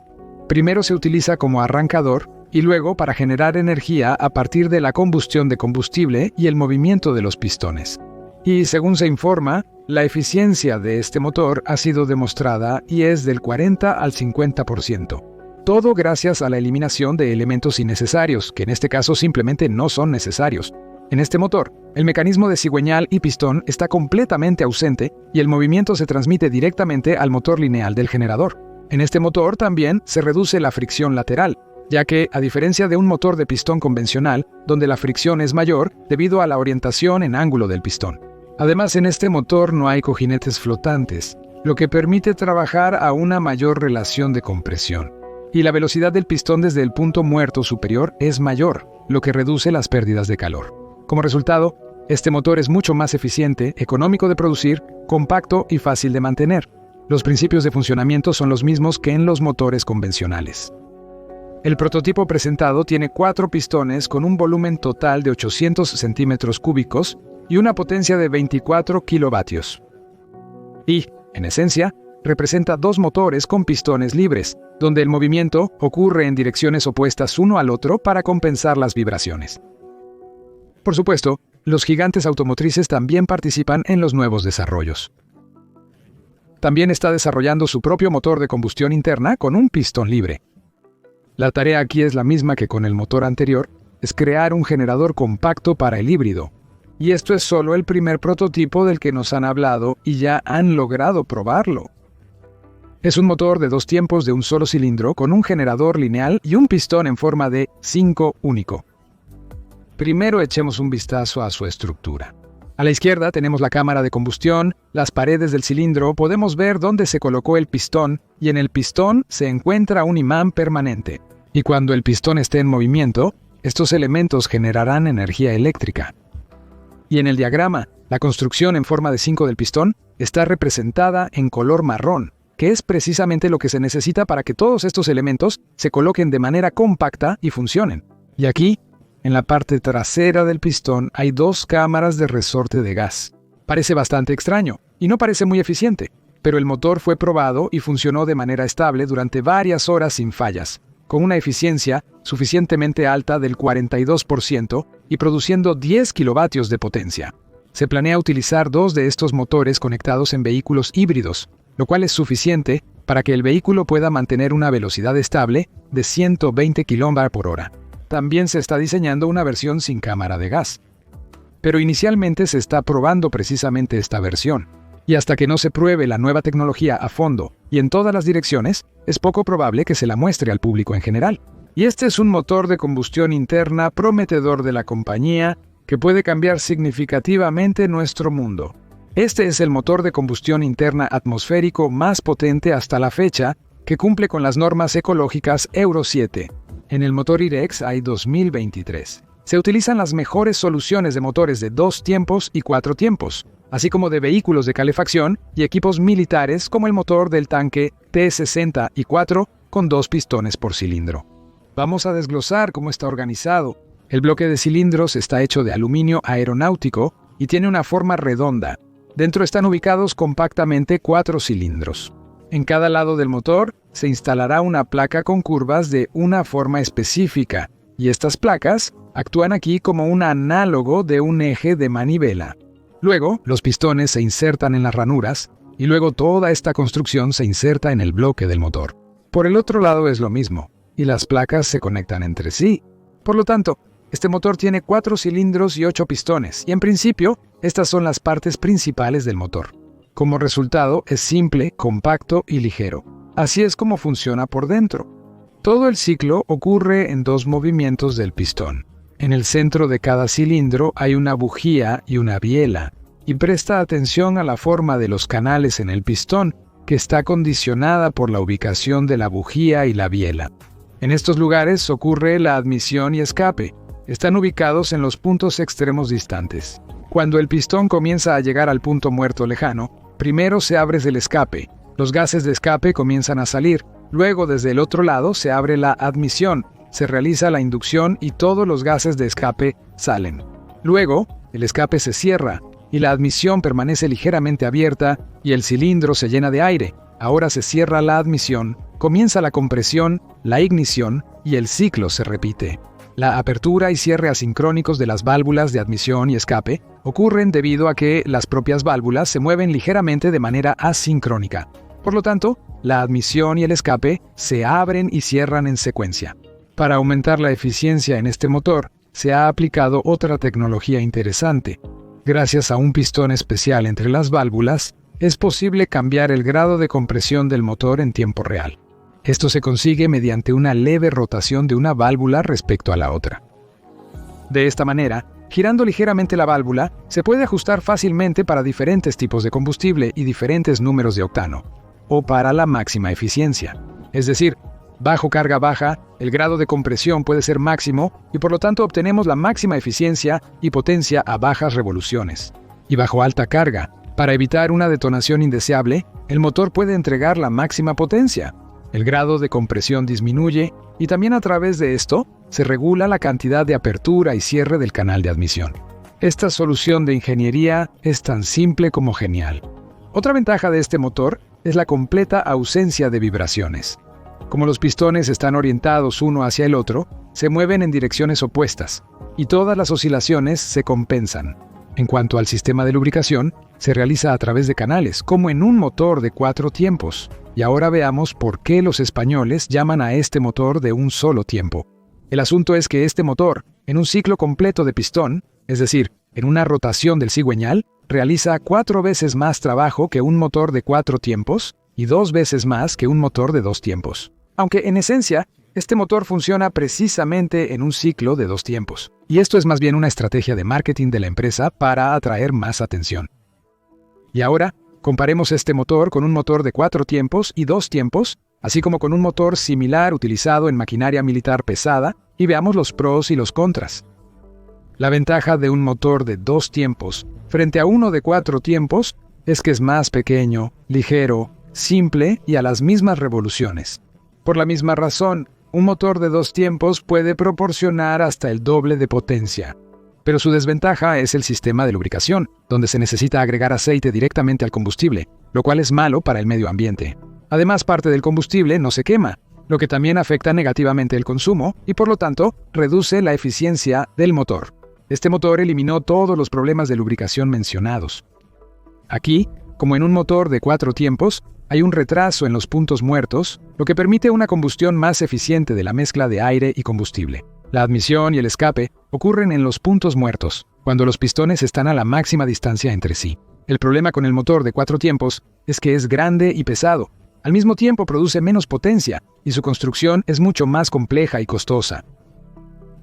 Primero se utiliza como arrancador y luego para generar energía a partir de la combustión de combustible y el movimiento de los pistones. Y según se informa, la eficiencia de este motor ha sido demostrada y es del 40 al 50%. Todo gracias a la eliminación de elementos innecesarios, que en este caso simplemente no son necesarios. En este motor, el mecanismo de cigüeñal y pistón está completamente ausente y el movimiento se transmite directamente al motor lineal del generador. En este motor también se reduce la fricción lateral, ya que, a diferencia de un motor de pistón convencional, donde la fricción es mayor debido a la orientación en ángulo del pistón. Además, en este motor no hay cojinetes flotantes, lo que permite trabajar a una mayor relación de compresión. Y la velocidad del pistón desde el punto muerto superior es mayor, lo que reduce las pérdidas de calor. Como resultado, este motor es mucho más eficiente, económico de producir, compacto y fácil de mantener. Los principios de funcionamiento son los mismos que en los motores convencionales. El prototipo presentado tiene 4 pistones con un volumen total de 800 centímetros cúbicos y una potencia de 24 kilovatios. Y, en esencia, representa 2 motores con pistones libres, donde el movimiento ocurre en direcciones opuestas uno al otro para compensar las vibraciones. Por supuesto, los gigantes automotrices también participan en los nuevos desarrollos. También está desarrollando su propio motor de combustión interna con un pistón libre. La tarea aquí es la misma que con el motor anterior, es crear un generador compacto para el híbrido. Y esto es solo el primer prototipo del que nos han hablado y ya han logrado probarlo. Es un motor de 2 tiempos de un solo cilindro con un generador lineal y un pistón en forma de 5 único. Primero echemos un vistazo a su estructura. A la izquierda tenemos la cámara de combustión, las paredes del cilindro, podemos ver dónde se colocó el pistón y en el pistón se encuentra un imán permanente. Y cuando el pistón esté en movimiento, estos elementos generarán energía eléctrica. Y en el diagrama, la construcción en forma de 5 del pistón está representada en color marrón, que es precisamente lo que se necesita para que todos estos elementos se coloquen de manera compacta y funcionen. Y aquí, en la parte trasera del pistón, hay 2 cámaras de resorte de gas. Parece bastante extraño, y no parece muy eficiente, pero el motor fue probado y funcionó de manera estable durante varias horas sin fallas, con una eficiencia suficientemente alta del 42% y produciendo 10 kilovatios de potencia. Se planea utilizar 2 de estos motores conectados en vehículos híbridos, lo cual es suficiente para que el vehículo pueda mantener una velocidad estable de 120 km/h. También se está diseñando una versión sin cámara de gas. Pero inicialmente se está probando precisamente esta versión. Y hasta que no se pruebe la nueva tecnología a fondo y en todas las direcciones, es poco probable que se la muestre al público en general. Y este es un motor de combustión interna prometedor de la compañía que puede cambiar significativamente nuestro mundo. Este es el motor de combustión interna atmosférico más potente hasta la fecha, que cumple con las normas ecológicas Euro 7. En el motor IREX hay 2023. Se utilizan las mejores soluciones de motores de 2 tiempos y 4 tiempos, así como de vehículos de calefacción y equipos militares como el motor del tanque T-64 con 2 pistones por cilindro. Vamos a desglosar cómo está organizado. El bloque de cilindros está hecho de aluminio aeronáutico y tiene una forma redonda. Dentro están ubicados compactamente 4 cilindros. En cada lado del motor se instalará una placa con curvas de una forma específica, y estas placas actúan aquí como un análogo de un eje de manivela. Luego, los pistones se insertan en las ranuras, y luego toda esta construcción se inserta en el bloque del motor. Por el otro lado es lo mismo, y las placas se conectan entre sí. Por lo tanto, este motor tiene 4 cilindros y 8 pistones, y en principio, estas son las partes principales del motor. Como resultado, es simple, compacto y ligero. Así es como funciona por dentro. Todo el ciclo ocurre en 2 movimientos del pistón. En el centro de cada cilindro hay una bujía y una biela, y presta atención a la forma de los canales en el pistón, que está condicionada por la ubicación de la bujía y la biela. En estos lugares ocurre la admisión y escape. Están ubicados en los puntos extremos distantes. Cuando el pistón comienza a llegar al punto muerto lejano, primero se abre el escape. Los gases de escape comienzan a salir. Luego, desde el otro lado, se abre la admisión. Se realiza la inducción y todos los gases de escape salen. Luego, el escape se cierra y la admisión permanece ligeramente abierta y el cilindro se llena de aire. Ahora se cierra la admisión, comienza la compresión, la ignición y el ciclo se repite. La apertura y cierre asincrónicos de las válvulas de admisión y escape ocurren debido a que las propias válvulas se mueven ligeramente de manera asincrónica. Por lo tanto, la admisión y el escape se abren y cierran en secuencia. Para aumentar la eficiencia en este motor, se ha aplicado otra tecnología interesante. Gracias a un pistón especial entre las válvulas, es posible cambiar el grado de compresión del motor en tiempo real. Esto se consigue mediante una leve rotación de una válvula respecto a la otra. De esta manera, girando ligeramente la válvula, se puede ajustar fácilmente para diferentes tipos de combustible y diferentes números de octano, o para la máxima eficiencia. Es decir, bajo carga baja, el grado de compresión puede ser máximo y por lo tanto obtenemos la máxima eficiencia y potencia a bajas revoluciones. Y bajo alta carga, para evitar una detonación indeseable, el motor puede entregar la máxima potencia. El grado de compresión disminuye y también a través de esto se regula la cantidad de apertura y cierre del canal de admisión. Esta solución de ingeniería es tan simple como genial. Otra ventaja de este motor es la completa ausencia de vibraciones. Como los pistones están orientados uno hacia el otro, se mueven en direcciones opuestas y todas las oscilaciones se compensan. En cuanto al sistema de lubricación, se realiza a través de canales, como en un motor de 4 tiempos, Y ahora veamos por qué los españoles llaman a este motor de un solo tiempo. El asunto es que este motor, en un ciclo completo de pistón, es decir, en una rotación del cigüeñal, realiza 4 veces más trabajo que un motor de 4 tiempos y 2 veces más que un motor de 2 tiempos. Aunque en esencia, este motor funciona precisamente en un ciclo de 2 tiempos. Y esto es más bien una estrategia de marketing de la empresa para atraer más atención. Y ahora, comparemos este motor con un motor de 4 tiempos y 2 tiempos, así como con un motor similar utilizado en maquinaria militar pesada, y veamos los pros y los contras. La ventaja de un motor de 2 tiempos frente a uno de 4 tiempos es que es más pequeño, ligero, simple y a las mismas revoluciones. Por la misma razón, un motor de 2 tiempos puede proporcionar hasta el doble de potencia. Pero su desventaja es el sistema de lubricación, donde se necesita agregar aceite directamente al combustible, lo cual es malo para el medio ambiente. Además, parte del combustible no se quema, lo que también afecta negativamente el consumo y por lo tanto reduce la eficiencia del motor. Este motor eliminó todos los problemas de lubricación mencionados. Aquí, como en un motor de 4 tiempos, hay un retraso en los puntos muertos, lo que permite una combustión más eficiente de la mezcla de aire y combustible. La admisión y el escape ocurren en los puntos muertos, cuando los pistones están a la máxima distancia entre sí. El problema con el motor de 4 tiempos es que es grande y pesado. Al mismo tiempo produce menos potencia y su construcción es mucho más compleja y costosa.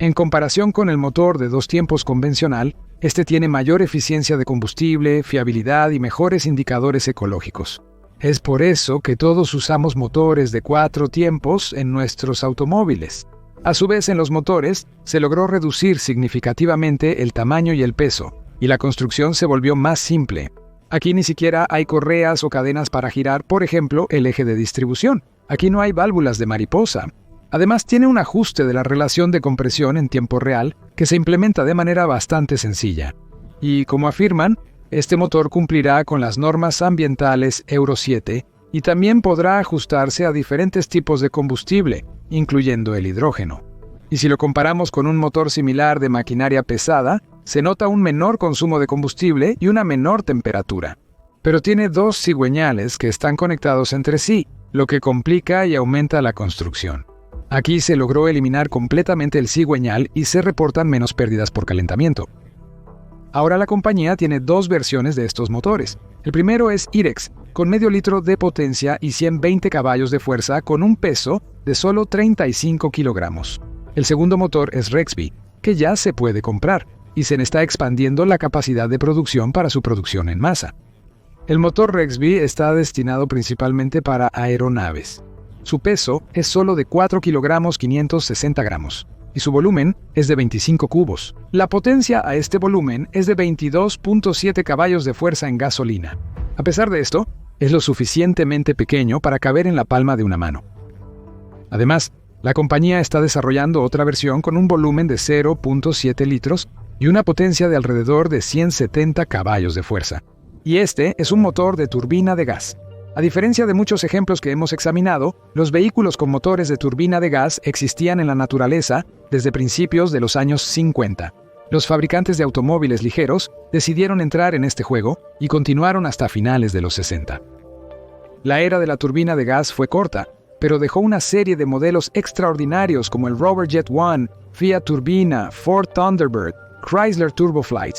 En comparación con el motor de 2 tiempos convencional, este tiene mayor eficiencia de combustible, fiabilidad y mejores indicadores ecológicos. Es por eso que todos usamos motores de 4 tiempos en nuestros automóviles. A su vez, en los motores se logró reducir significativamente el tamaño y el peso, y la construcción se volvió más simple. Aquí ni siquiera hay correas o cadenas para girar, por ejemplo, el eje de distribución. Aquí no hay válvulas de mariposa. Además, tiene un ajuste de la relación de compresión en tiempo real que se implementa de manera bastante sencilla. Y, como afirman, este motor cumplirá con las normas ambientales Euro 7 y también podrá ajustarse a diferentes tipos de combustible, incluyendo el hidrógeno. Y si lo comparamos con un motor similar de maquinaria pesada, se nota un menor consumo de combustible y una menor temperatura. Pero tiene 2 cigüeñales que están conectados entre sí, lo que complica y aumenta la construcción. Aquí se logró eliminar completamente el cigüeñal y se reportan menos pérdidas por calentamiento. Ahora la compañía tiene 2 versiones de estos motores. El primero es IREX, con medio litro de potencia y 120 caballos de fuerza con un peso de solo 35 kilogramos. El segundo motor es Rexby, que ya se puede comprar, y se está expandiendo la capacidad de producción para su producción en masa. El motor Rexby está destinado principalmente para aeronaves. Su peso es solo de 4 kilogramos 560 gramos, y su volumen es de 25 cubos. La potencia a este volumen es de 22.7 caballos de fuerza en gasolina. A pesar de esto, es lo suficientemente pequeño para caber en la palma de una mano. Además, la compañía está desarrollando otra versión con un volumen de 0.7 litros y una potencia de alrededor de 170 caballos de fuerza. Y este es un motor de turbina de gas. A diferencia de muchos ejemplos que hemos examinado, los vehículos con motores de turbina de gas existían en la naturaleza desde principios de los años 50. Los fabricantes de automóviles ligeros decidieron entrar en este juego y continuaron hasta finales de los 60. La era de la turbina de gas fue corta, pero dejó una serie de modelos extraordinarios como el Rover Jet One, Fiat Turbina, Ford Thunderbird, Chrysler Turboflight.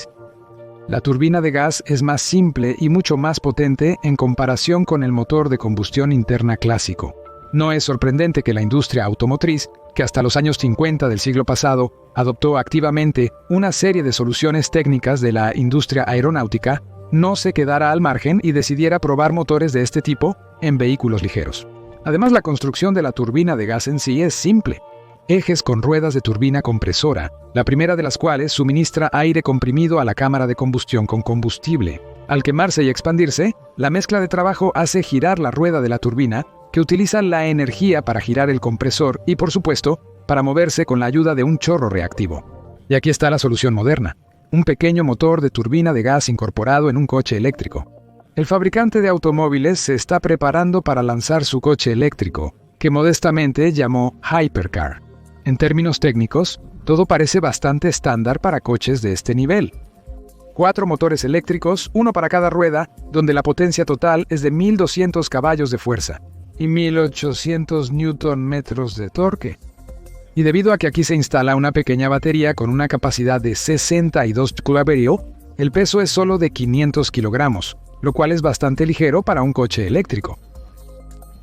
La turbina de gas es más simple y mucho más potente en comparación con el motor de combustión interna clásico. No es sorprendente que la industria automotriz, que hasta los años 50 del siglo pasado adoptó activamente una serie de soluciones técnicas de la industria aeronáutica, no se quedara al margen y decidiera probar motores de este tipo en vehículos ligeros. Además, la construcción de la turbina de gas en sí es simple. Ejes con ruedas de turbina compresora, la primera de las cuales suministra aire comprimido a la cámara de combustión con combustible. Al quemarse y expandirse, la mezcla de trabajo hace girar la rueda de la turbina, que utiliza la energía para girar el compresor y, por supuesto, para moverse con la ayuda de un chorro reactivo. Y aquí está la solución moderna: un pequeño motor de turbina de gas incorporado en un coche eléctrico. El fabricante de automóviles se está preparando para lanzar su coche eléctrico, que modestamente llamó Hypercar. En términos técnicos, todo parece bastante estándar para coches de este nivel. 4 motores eléctricos, uno para cada rueda, donde la potencia total es de 1200 caballos de fuerza. y 1800 Nm de torque. Y debido a que aquí se instala una pequeña batería con una capacidad de 62 kVA, el peso es solo de 500 kilogramos, lo cual es bastante ligero para un coche eléctrico.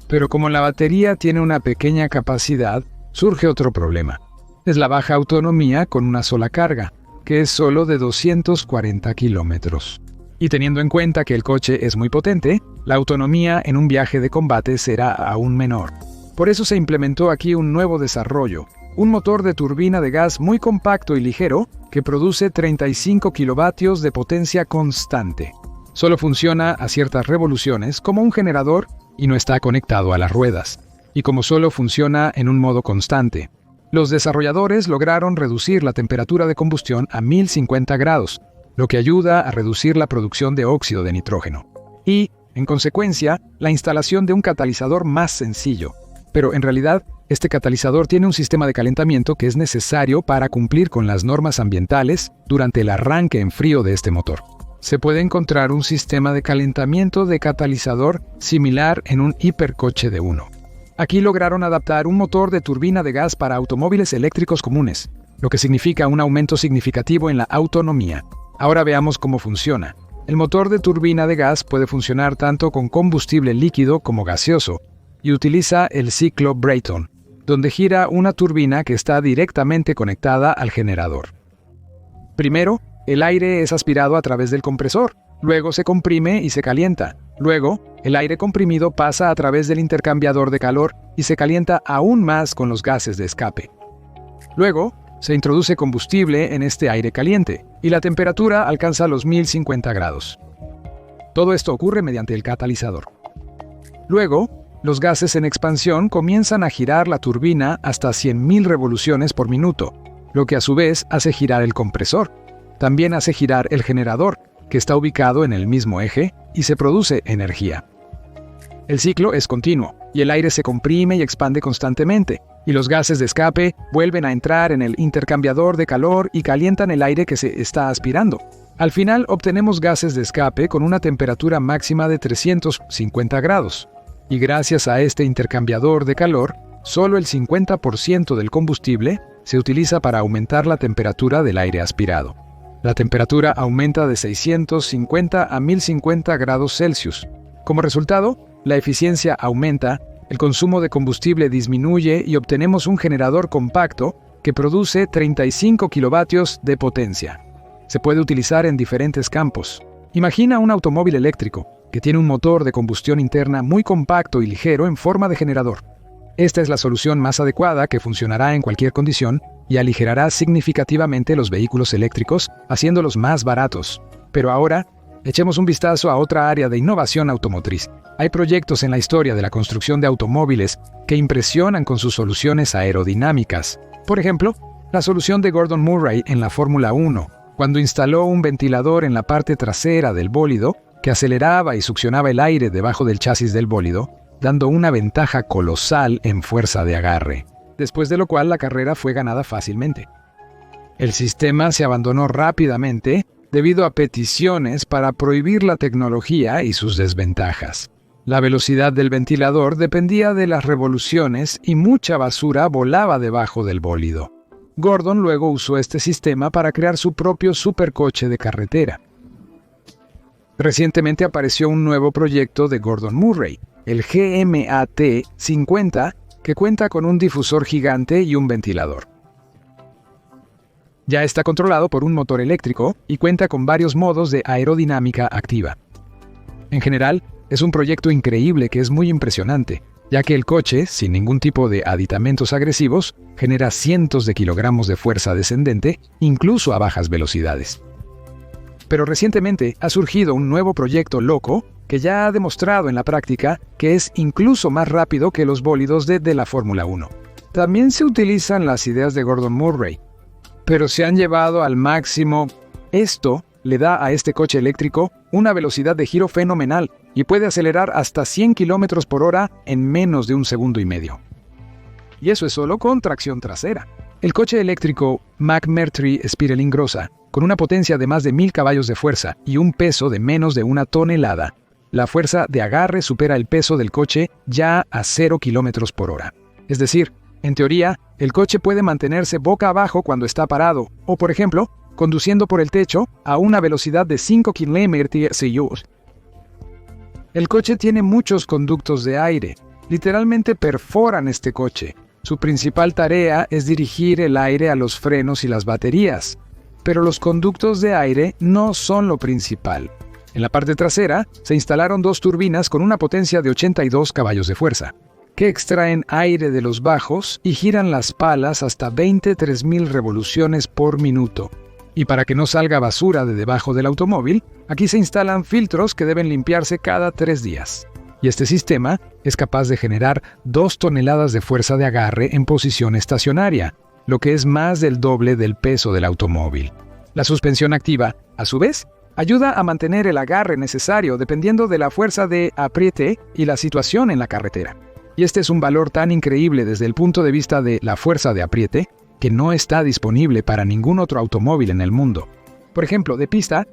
Pero como la batería tiene una pequeña capacidad, surge otro problema. Es la baja autonomía con una sola carga, que es solo de 240 kilómetros. Y teniendo en cuenta que el coche es muy potente, la autonomía en un viaje de combate será aún menor. Por eso se implementó aquí un nuevo desarrollo, un motor de turbina de gas muy compacto y ligero que produce 35 kilovatios de potencia constante. Solo funciona a ciertas revoluciones como un generador y no está conectado a las ruedas. Y como solo funciona en un modo constante, los desarrolladores lograron reducir la temperatura de combustión a 1050 grados, lo que ayuda a reducir la producción de óxido de nitrógeno. Y, en consecuencia, la instalación de un catalizador más sencillo. Pero en realidad, este catalizador tiene un sistema de calentamiento que es necesario para cumplir con las normas ambientales durante el arranque en frío de este motor. Se puede encontrar un sistema de calentamiento de catalizador similar en un hipercoche de 1. Aquí lograron adaptar un motor de turbina de gas para automóviles eléctricos comunes, lo que significa un aumento significativo en la autonomía. Ahora veamos cómo funciona. El motor de turbina de gas puede funcionar tanto con combustible líquido como gaseoso, y utiliza el ciclo Brayton, donde gira una turbina que está directamente conectada al generador. Primero, el aire es aspirado a través del compresor, luego se comprime y se calienta. Luego, el aire comprimido pasa a través del intercambiador de calor y se calienta aún más con los gases de escape. Luego, se introduce combustible en este aire caliente y la temperatura alcanza los 1050 grados. Todo esto ocurre mediante el catalizador. Luego, los gases en expansión comienzan a girar la turbina hasta 100.000 revoluciones por minuto, lo que a su vez hace girar el compresor. También hace girar el generador, que está ubicado en el mismo eje, y se produce energía. El ciclo es continuo, y el aire se comprime y expande constantemente, y los gases de escape vuelven a entrar en el intercambiador de calor y calientan el aire que se está aspirando. Al final obtenemos gases de escape con una temperatura máxima de 350 grados. Y gracias a este intercambiador de calor, solo el 50% del combustible se utiliza para aumentar la temperatura del aire aspirado. La temperatura aumenta de 650 a 1050 grados Celsius. Como resultado, la eficiencia aumenta, el consumo de combustible disminuye y obtenemos un generador compacto que produce 35 kilovatios de potencia. Se puede utilizar en diferentes campos. Imagina un automóvil eléctrico que tiene un motor de combustión interna muy compacto y ligero en forma de generador. Esta es la solución más adecuada que funcionará en cualquier condición y aligerará significativamente los vehículos eléctricos, haciéndolos más baratos. Pero ahora, echemos un vistazo a otra área de innovación automotriz. Hay proyectos en la historia de la construcción de automóviles que impresionan con sus soluciones aerodinámicas. Por ejemplo, la solución de Gordon Murray en la Fórmula 1, cuando instaló un ventilador en la parte trasera del bólido que aceleraba y succionaba el aire debajo del chasis del bólido, dando una ventaja colosal en fuerza de agarre, después de lo cual la carrera fue ganada fácilmente. El sistema se abandonó rápidamente debido a peticiones para prohibir la tecnología y sus desventajas. La velocidad del ventilador dependía de las revoluciones y mucha basura volaba debajo del bólido. Gordon luego usó este sistema para crear su propio supercoche de carretera. Recientemente apareció un nuevo proyecto de Gordon Murray, el GMAT-50, que cuenta con un difusor gigante y un ventilador. Ya está controlado por un motor eléctrico y cuenta con varios modos de aerodinámica activa. En general, es un proyecto increíble que es muy impresionante, ya que el coche, sin ningún tipo de aditamentos agresivos, genera cientos de kilogramos de fuerza descendente, incluso a bajas velocidades. Pero recientemente ha surgido un nuevo proyecto loco que ya ha demostrado en la práctica que es incluso más rápido que los bólidos de la Fórmula 1. También se utilizan las ideas de Gordon Murray, pero se han llevado al máximo. Esto le da a este coche eléctrico una velocidad de giro fenomenal y puede acelerar hasta 100 km por hora en menos de 1,5 segundos. Y eso es solo con tracción trasera. El coche eléctrico McMurtry Spiral Ingrossa, con una potencia de más de 1000 caballos de fuerza y un peso de menos de 1 tonelada, la fuerza de agarre supera el peso del coche ya a 0 km por hora. Es decir, en teoría, el coche puede mantenerse boca abajo cuando está parado, o por ejemplo, conduciendo por el techo a una velocidad de 5 km/h. El coche tiene muchos conductos de aire. Literalmente perforan este coche. Su principal tarea es dirigir el aire a los frenos y las baterías. Pero los conductos de aire no son lo principal. En la parte trasera se instalaron 2 turbinas con una potencia de 82 caballos de fuerza, que extraen aire de los bajos y giran las palas hasta 23.000 revoluciones por minuto. Y para que no salga basura de debajo del automóvil, aquí se instalan filtros que deben limpiarse cada 3 días. Y este sistema es capaz de generar 2 toneladas de fuerza de agarre en posición estacionaria, lo que es más del doble del peso del automóvil. La suspensión activa, a su vez, ayuda a mantener el agarre necesario dependiendo de la fuerza de apriete y la situación en la carretera. Y este es un valor tan increíble desde el punto de vista de la fuerza de apriete que no está disponible para ningún otro automóvil en el mundo. Por ejemplo, de pista,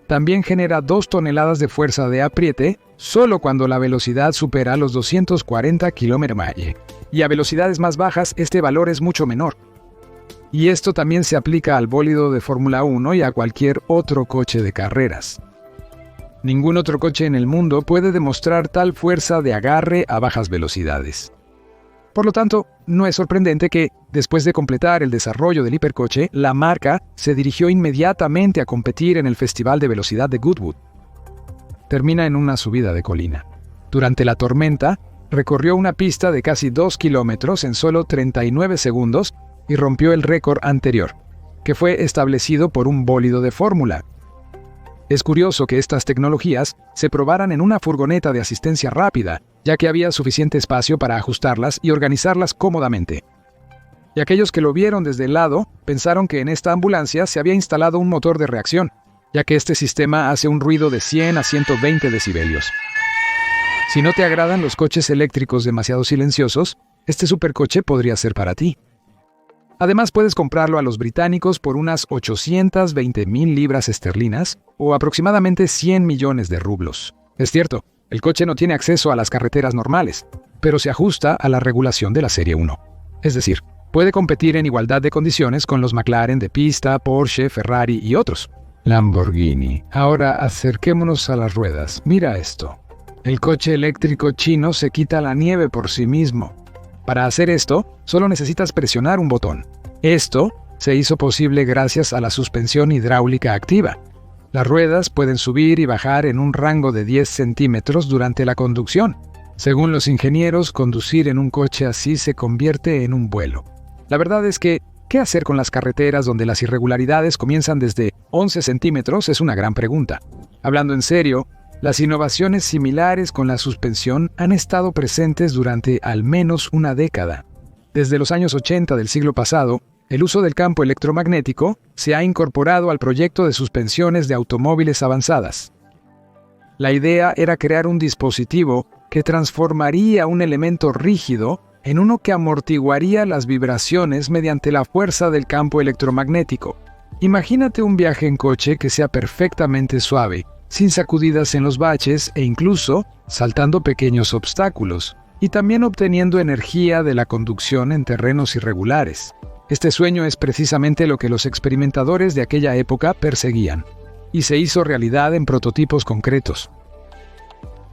también genera 2 toneladas de fuerza de apriete solo cuando la velocidad supera los 240 km/h. Y a velocidades más bajas este valor es mucho menor. Y esto también se aplica al bólido de Fórmula 1 y a cualquier otro coche de carreras. Ningún otro coche en el mundo puede demostrar tal fuerza de agarre a bajas velocidades. Por lo tanto, no es sorprendente que, después de completar el desarrollo del hipercoche, la marca se dirigió inmediatamente a competir en el Festival de Velocidad de Goodwood. Termina en una subida de colina. Durante la tormenta, recorrió una pista de casi 2 kilómetros en solo 39 segundos y rompió el récord anterior, que fue establecido por un bólido de fórmula. Es curioso que estas tecnologías se probaran en una furgoneta de asistencia rápida, ya que había suficiente espacio para ajustarlas y organizarlas cómodamente. Y aquellos que lo vieron desde el lado pensaron que en esta ambulancia se había instalado un motor de reacción, ya que este sistema hace un ruido de 100 a 120 decibelios. Si no te agradan los coches eléctricos demasiado silenciosos, este supercoche podría ser para ti. Además, puedes comprarlo a los británicos por unas 820.000 libras esterlinas o aproximadamente 100 millones de rublos. Es cierto, el coche no tiene acceso a las carreteras normales, pero se ajusta a la regulación de la Serie 1. Es decir, puede competir en igualdad de condiciones con los McLaren de pista, Porsche, Ferrari y otros. Lamborghini. Ahora acerquémonos a las ruedas. Mira esto. El coche eléctrico chino se quita la nieve por sí mismo. Para hacer esto, solo necesitas presionar un botón. Esto se hizo posible gracias a la suspensión hidráulica activa. Las ruedas pueden subir y bajar en un rango de 10 centímetros durante la conducción. Según los ingenieros, conducir en un coche así se convierte en un vuelo. La verdad es que, ¿qué hacer con las carreteras donde las irregularidades comienzan desde 11 centímetros? Es una gran pregunta. Hablando en serio, las innovaciones similares con la suspensión han estado presentes durante al menos una década. Desde los años 80 del siglo pasado, el uso del campo electromagnético se ha incorporado al proyecto de suspensiones de automóviles avanzadas. La idea era crear un dispositivo que transformaría un elemento rígido en uno que amortiguaría las vibraciones mediante la fuerza del campo electromagnético. Imagínate un viaje en coche que sea perfectamente suave, sin sacudidas en los baches e incluso saltando pequeños obstáculos, y también obteniendo energía de la conducción en terrenos irregulares. Este sueño es precisamente lo que los experimentadores de aquella época perseguían, y se hizo realidad en prototipos concretos.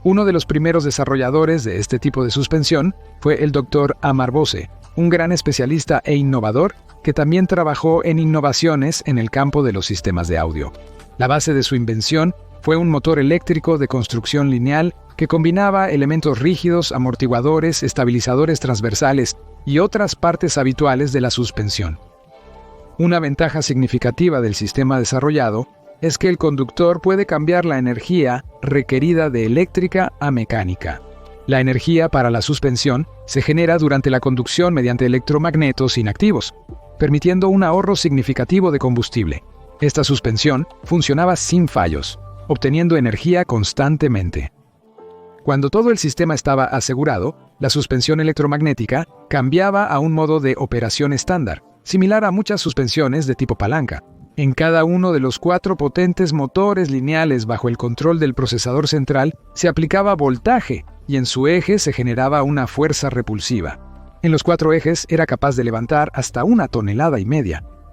Uno de los primeros desarrolladores de este tipo de suspensión fue el Dr. Amar Bose, un gran especialista e innovador que también trabajó en innovaciones en el campo de los sistemas de audio. La base de su invención fue un motor eléctrico de construcción lineal que combinaba elementos rígidos, amortiguadores, estabilizadores transversales y otras partes habituales de la suspensión. Una ventaja significativa del sistema desarrollado es que el conductor puede cambiar la energía requerida de eléctrica a mecánica. La energía para la suspensión se genera durante la conducción mediante electromagnetos inactivos, permitiendo un ahorro significativo de combustible. Esta suspensión funcionaba sin fallos, obteniendo energía constantemente. Cuando todo el sistema estaba asegurado, la suspensión electromagnética cambiaba a un modo de operación estándar, similar a muchas suspensiones de tipo palanca. En cada uno de los 4 potentes motores lineales bajo el control del procesador central se aplicaba voltaje y en su eje se generaba una fuerza repulsiva. En los 4 ejes era capaz de levantar hasta 1,5 toneladas,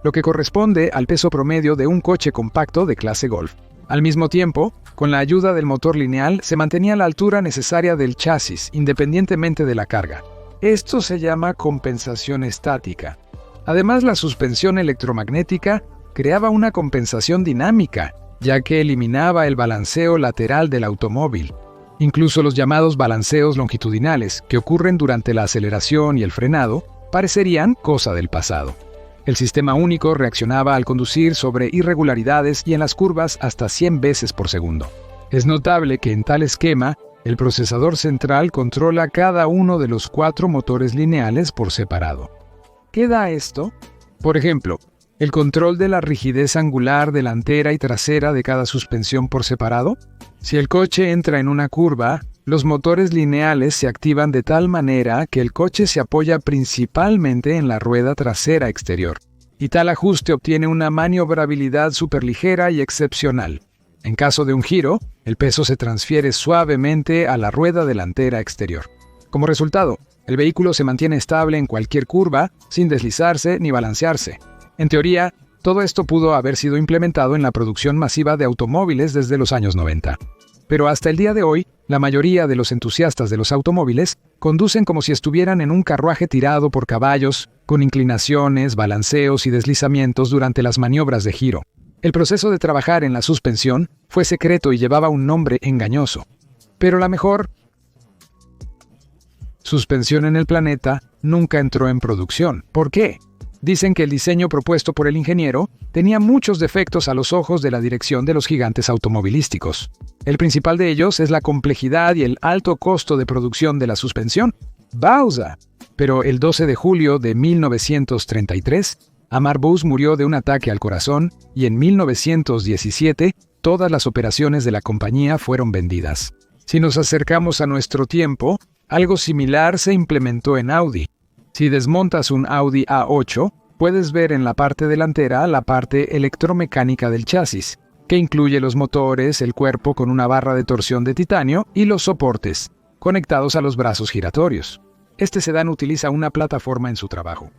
lo que corresponde al peso promedio de un coche compacto de clase Golf. Al mismo tiempo, con la ayuda del motor lineal se mantenía la altura necesaria del chasis, independientemente de la carga. Esto se llama compensación estática. Además, la suspensión electromagnética creaba una compensación dinámica, ya que eliminaba el balanceo lateral del automóvil. Incluso los llamados balanceos longitudinales, que ocurren durante la aceleración y el frenado, parecerían cosa del pasado. El sistema único reaccionaba al conducir sobre irregularidades y en las curvas hasta 100 veces por segundo. Es notable que en tal esquema, el procesador central controla cada uno de los 4 motores lineales por separado. ¿Qué da esto? Por ejemplo, el control de la rigidez angular delantera y trasera de cada suspensión por separado. Si el coche entra en una curva, los motores lineales se activan de tal manera que el coche se apoya principalmente en la rueda trasera exterior, y tal ajuste obtiene una maniobrabilidad superligera y excepcional. En caso de un giro, el peso se transfiere suavemente a la rueda delantera exterior. Como resultado, el vehículo se mantiene estable en cualquier curva, sin deslizarse ni balancearse. En teoría, todo esto pudo haber sido implementado en la producción masiva de automóviles desde los años 90. Pero hasta el día de hoy, la mayoría de los entusiastas de los automóviles conducen como si estuvieran en un carruaje tirado por caballos, con inclinaciones, balanceos y deslizamientos durante las maniobras de giro. El proceso de trabajar en la suspensión fue secreto y llevaba un nombre engañoso. Pero la mejor suspensión en el planeta nunca entró en producción. ¿Por qué? Dicen que el diseño propuesto por el ingeniero tenía muchos defectos a los ojos de la dirección de los gigantes automovilísticos. El principal de ellos es la complejidad y el alto costo de producción de la suspensión. ¡Bauza! Pero el 12 de julio de 1933, Amar Bus murió de un ataque al corazón y en 1917 todas las operaciones de la compañía fueron vendidas. Si nos acercamos a nuestro tiempo, algo similar se implementó en Audi. Si desmontas un Audi A8, puedes ver en la parte delantera la parte electromecánica del chasis, que incluye los motores, el cuerpo con una barra de torsión de titanio y los soportes, conectados a los brazos giratorios. Este sedán utiliza una plataforma en su trabajo.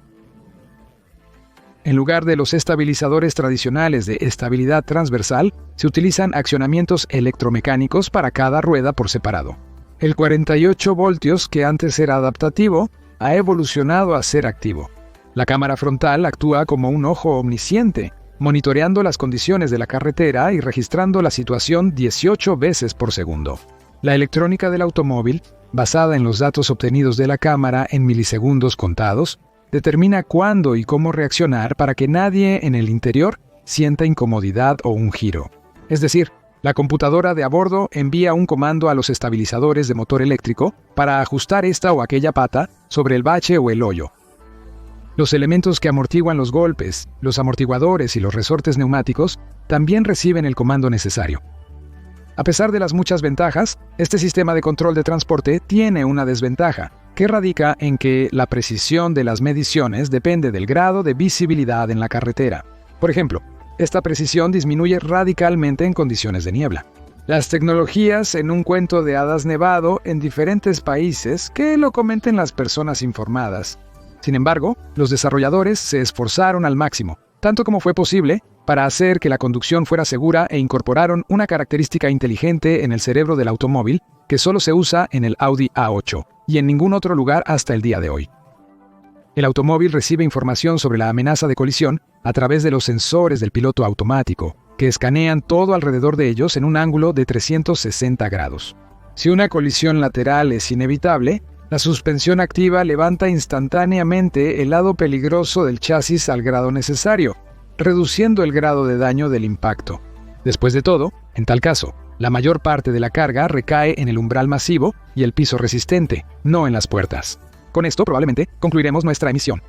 En lugar de los estabilizadores tradicionales de estabilidad transversal, se utilizan accionamientos electromecánicos para cada rueda por separado. El 48 voltios, que antes era adaptativo, ha evolucionado a ser activo. La cámara frontal actúa como un ojo omnisciente, monitoreando las condiciones de la carretera y registrando la situación 18 veces por segundo. La electrónica del automóvil, basada en los datos obtenidos de la cámara en milisegundos contados, determina cuándo y cómo reaccionar para que nadie en el interior sienta incomodidad o un giro. Es decir, la computadora de a bordo envía un comando a los estabilizadores de motor eléctrico para ajustar esta o aquella pata sobre el bache o el hoyo. Los elementos que amortiguan los golpes, los amortiguadores y los resortes neumáticos también reciben el comando necesario. A pesar de las muchas ventajas, este sistema de control de transporte tiene una desventaja, que radica en que la precisión de las mediciones depende del grado de visibilidad en la carretera. Por ejemplo, esta precisión disminuye radicalmente en condiciones de niebla. Las tecnologías en un cuento de hadas nevado en diferentes países, que lo comenten las personas informadas. Sin embargo, los desarrolladores se esforzaron al máximo, tanto como fue posible, para hacer que la conducción fuera segura e incorporaron una característica inteligente en el cerebro del automóvil que solo se usa en el Audi A8 y en ningún otro lugar hasta el día de hoy. El automóvil recibe información sobre la amenaza de colisión a través de los sensores del piloto automático, que escanean todo alrededor de ellos en un ángulo de 360 grados. Si una colisión lateral es inevitable, la suspensión activa levanta instantáneamente el lado peligroso del chasis al grado necesario, reduciendo el grado de daño del impacto. Después de todo, en tal caso, la mayor parte de la carga recae en el umbral masivo y el piso resistente, no en las puertas. Con esto probablemente concluiremos nuestra emisión.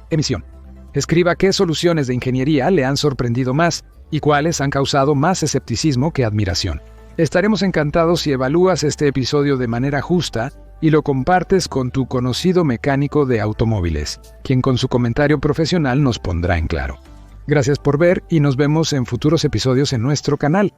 Escriba qué soluciones de ingeniería le han sorprendido más y cuáles han causado más escepticismo que admiración. Estaremos encantados si evalúas este episodio de manera justa y lo compartes con tu conocido mecánico de automóviles, quien con su comentario profesional nos pondrá en claro. Gracias por ver y nos vemos en futuros episodios en nuestro canal.